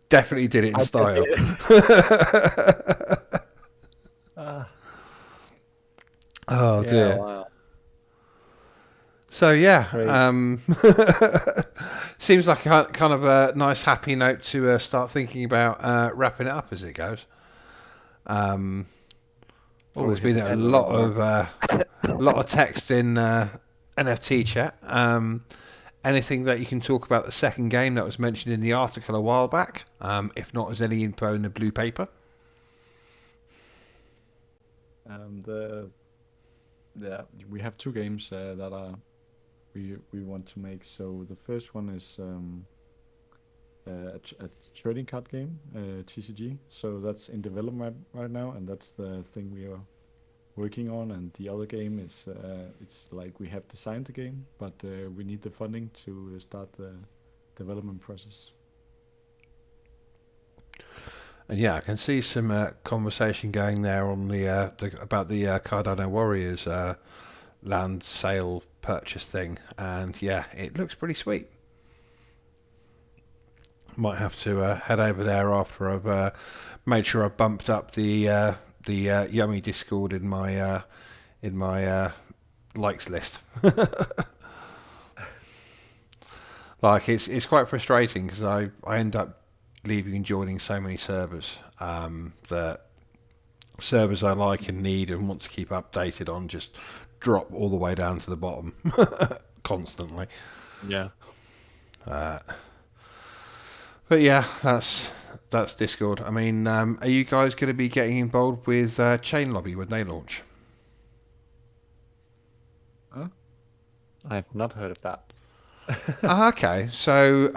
Definitely did it in I style. did. Ah, Oh yeah, dear. wow. So yeah, Great. seems like a kind of a nice happy note to start thinking about wrapping it up as it goes. Um, well, Oh there's been yeah, a That's for lot sure. of text in NFT chat. Anything that you can talk about the second game that was mentioned in the article a while back? If not, is any info in the blue paper? The Yeah, we have two games that are we want to make. So the first one is a trading card game, TCG. So that's in development right now, and that's the thing we are working on. And the other game is it's like we have designed the game, but we need the funding to start the development process. And yeah, I can see some conversation going there on about the Cardano Warriors land sale purchase thing, and yeah, it looks pretty sweet. Might have to head over there after I've made sure I've bumped up the Yummy Discord in my likes list. Like it's quite frustrating because I end up leaving and joining so many servers that servers I like and need and want to keep updated on just drop all the way down to the bottom constantly. Yeah. Uh, but yeah, that's Discord. I mean, are you guys going to be getting involved with Chain Lobby when they launch? Huh? I've not heard of that. Okay, so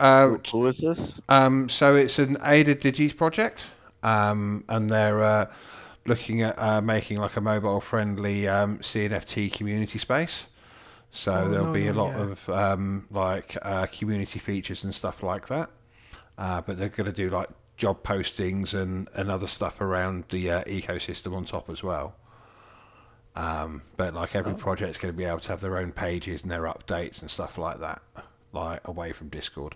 Who is this? so it's an Ada Digis project, and they're looking at making like a mobile-friendly CNFT community space. So Oh there'll no be a no lot yeah. of community features and stuff like that. But they're going to do like job postings and other stuff around the ecosystem on top as well. But like every Oh, project's going to be able to have their own pages and their updates and stuff like that, like away from Discord.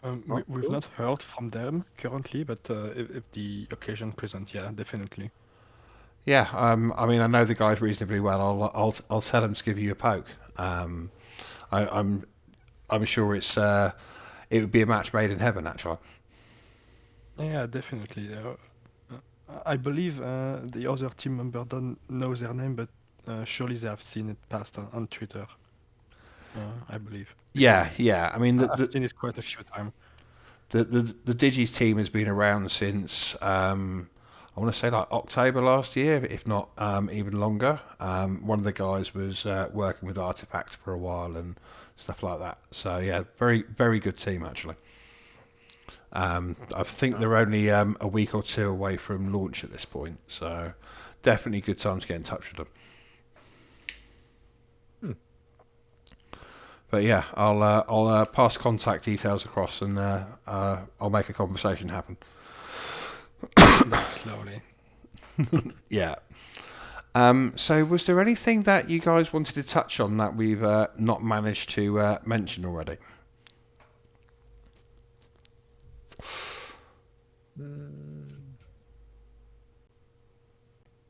We, oh, we've cool. not heard from them currently, but if the occasion present, yeah, definitely. Yeah, I mean, I know the guys reasonably well. I'll tell them to give you a poke. I, I'm sure it would be a match made in heaven, actually. Yeah, definitely. I believe the other team member don't know their name, but surely they have seen it passed on Twitter. I believe because Yeah, yeah. I mean, I've seen it quite a few times. the Digis team has been around since I want to say like October last year, if not even longer. One of the guys was working with Artifact for a while and stuff like that. So yeah, very very good team actually. I think they're only a week or two away from launch at this point, so definitely a good time to get in touch with them. But yeah, I'll pass contact details across and I'll make a conversation happen. Slowly. Yeah. So was there anything that you guys wanted to touch on that we've not managed to mention already?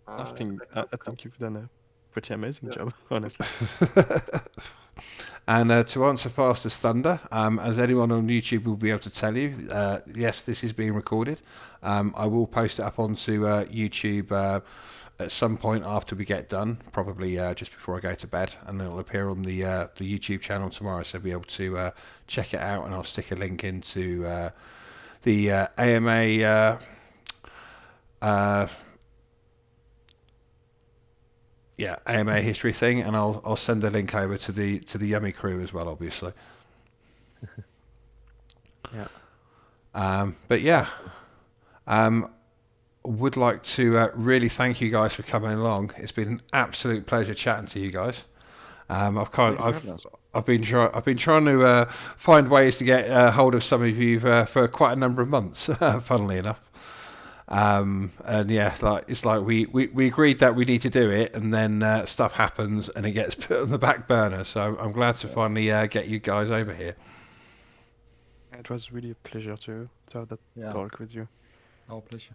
I think you've done a pretty amazing job, honestly. And to answer fast as thunder, as anyone on YouTube will be able to tell you, yes, this is being recorded. I will post it up onto YouTube at some point after we get done, probably just before I go to bed, and it'll appear on the YouTube channel tomorrow, so you'll be able to check it out, and I'll stick a link into the AMA AMA history thing, and I'll send a link over to the Yummi crew as well, obviously. Yeah. But yeah, would like to really thank you guys for coming along. It's been an absolute pleasure chatting to you guys. I've been trying to find ways to get hold of some of you for quite a number of months, funnily enough. And yeah, it's like we agreed that we need to do it, and then stuff happens and it gets put on the back burner. So I'm glad to finally get you guys over here. It was really a pleasure to have that talk with you. Our pleasure.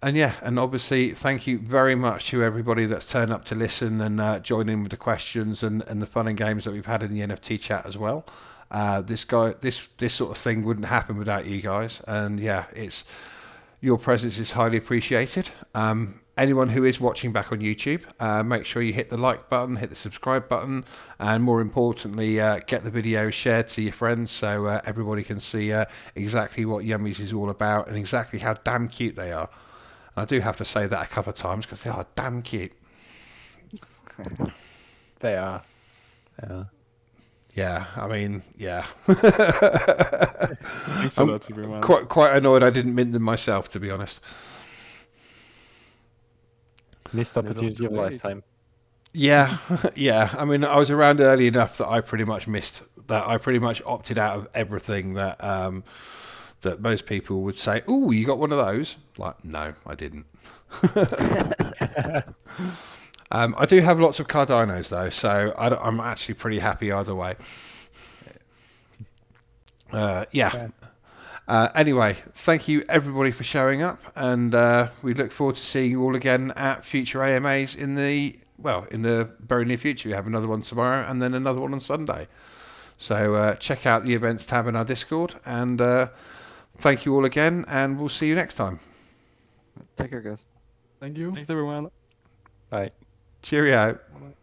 And yeah, and obviously thank you very much to everybody that's turned up to listen and join in with the questions and the fun and games that we've had in the NFT chat as well. This sort of thing wouldn't happen without you guys, and yeah, your presence is highly appreciated. Anyone who is watching back on YouTube, make sure you hit the like button, hit the subscribe button, and more importantly, get the video shared to your friends so everybody can see exactly what Yummies is all about and exactly how damn cute they are. And I do have to say that a couple of times because they are damn cute. They are. Yeah. Yeah, I mean, yeah. Thanks a lot, everyone. Quite annoyed I didn't mint them myself, to be honest. Missed opportunity of lifetime. Yeah, yeah. I mean, I was around early enough that I pretty much opted out of everything that that most people would say, "Oh, you got one of those?" Like, no, I didn't. I do have lots of Cardinos though, so I'm actually pretty happy either way. Yeah. Anyway, thank you everybody for showing up, and we look forward to seeing you all again at future AMAs in the very near future. We have another one tomorrow and then another one on Sunday. So check out the events tab in our Discord, and thank you all again, and we'll see you next time. Take care, guys. Thank you. Thanks, everyone. Bye. Cheerio. Bye-bye.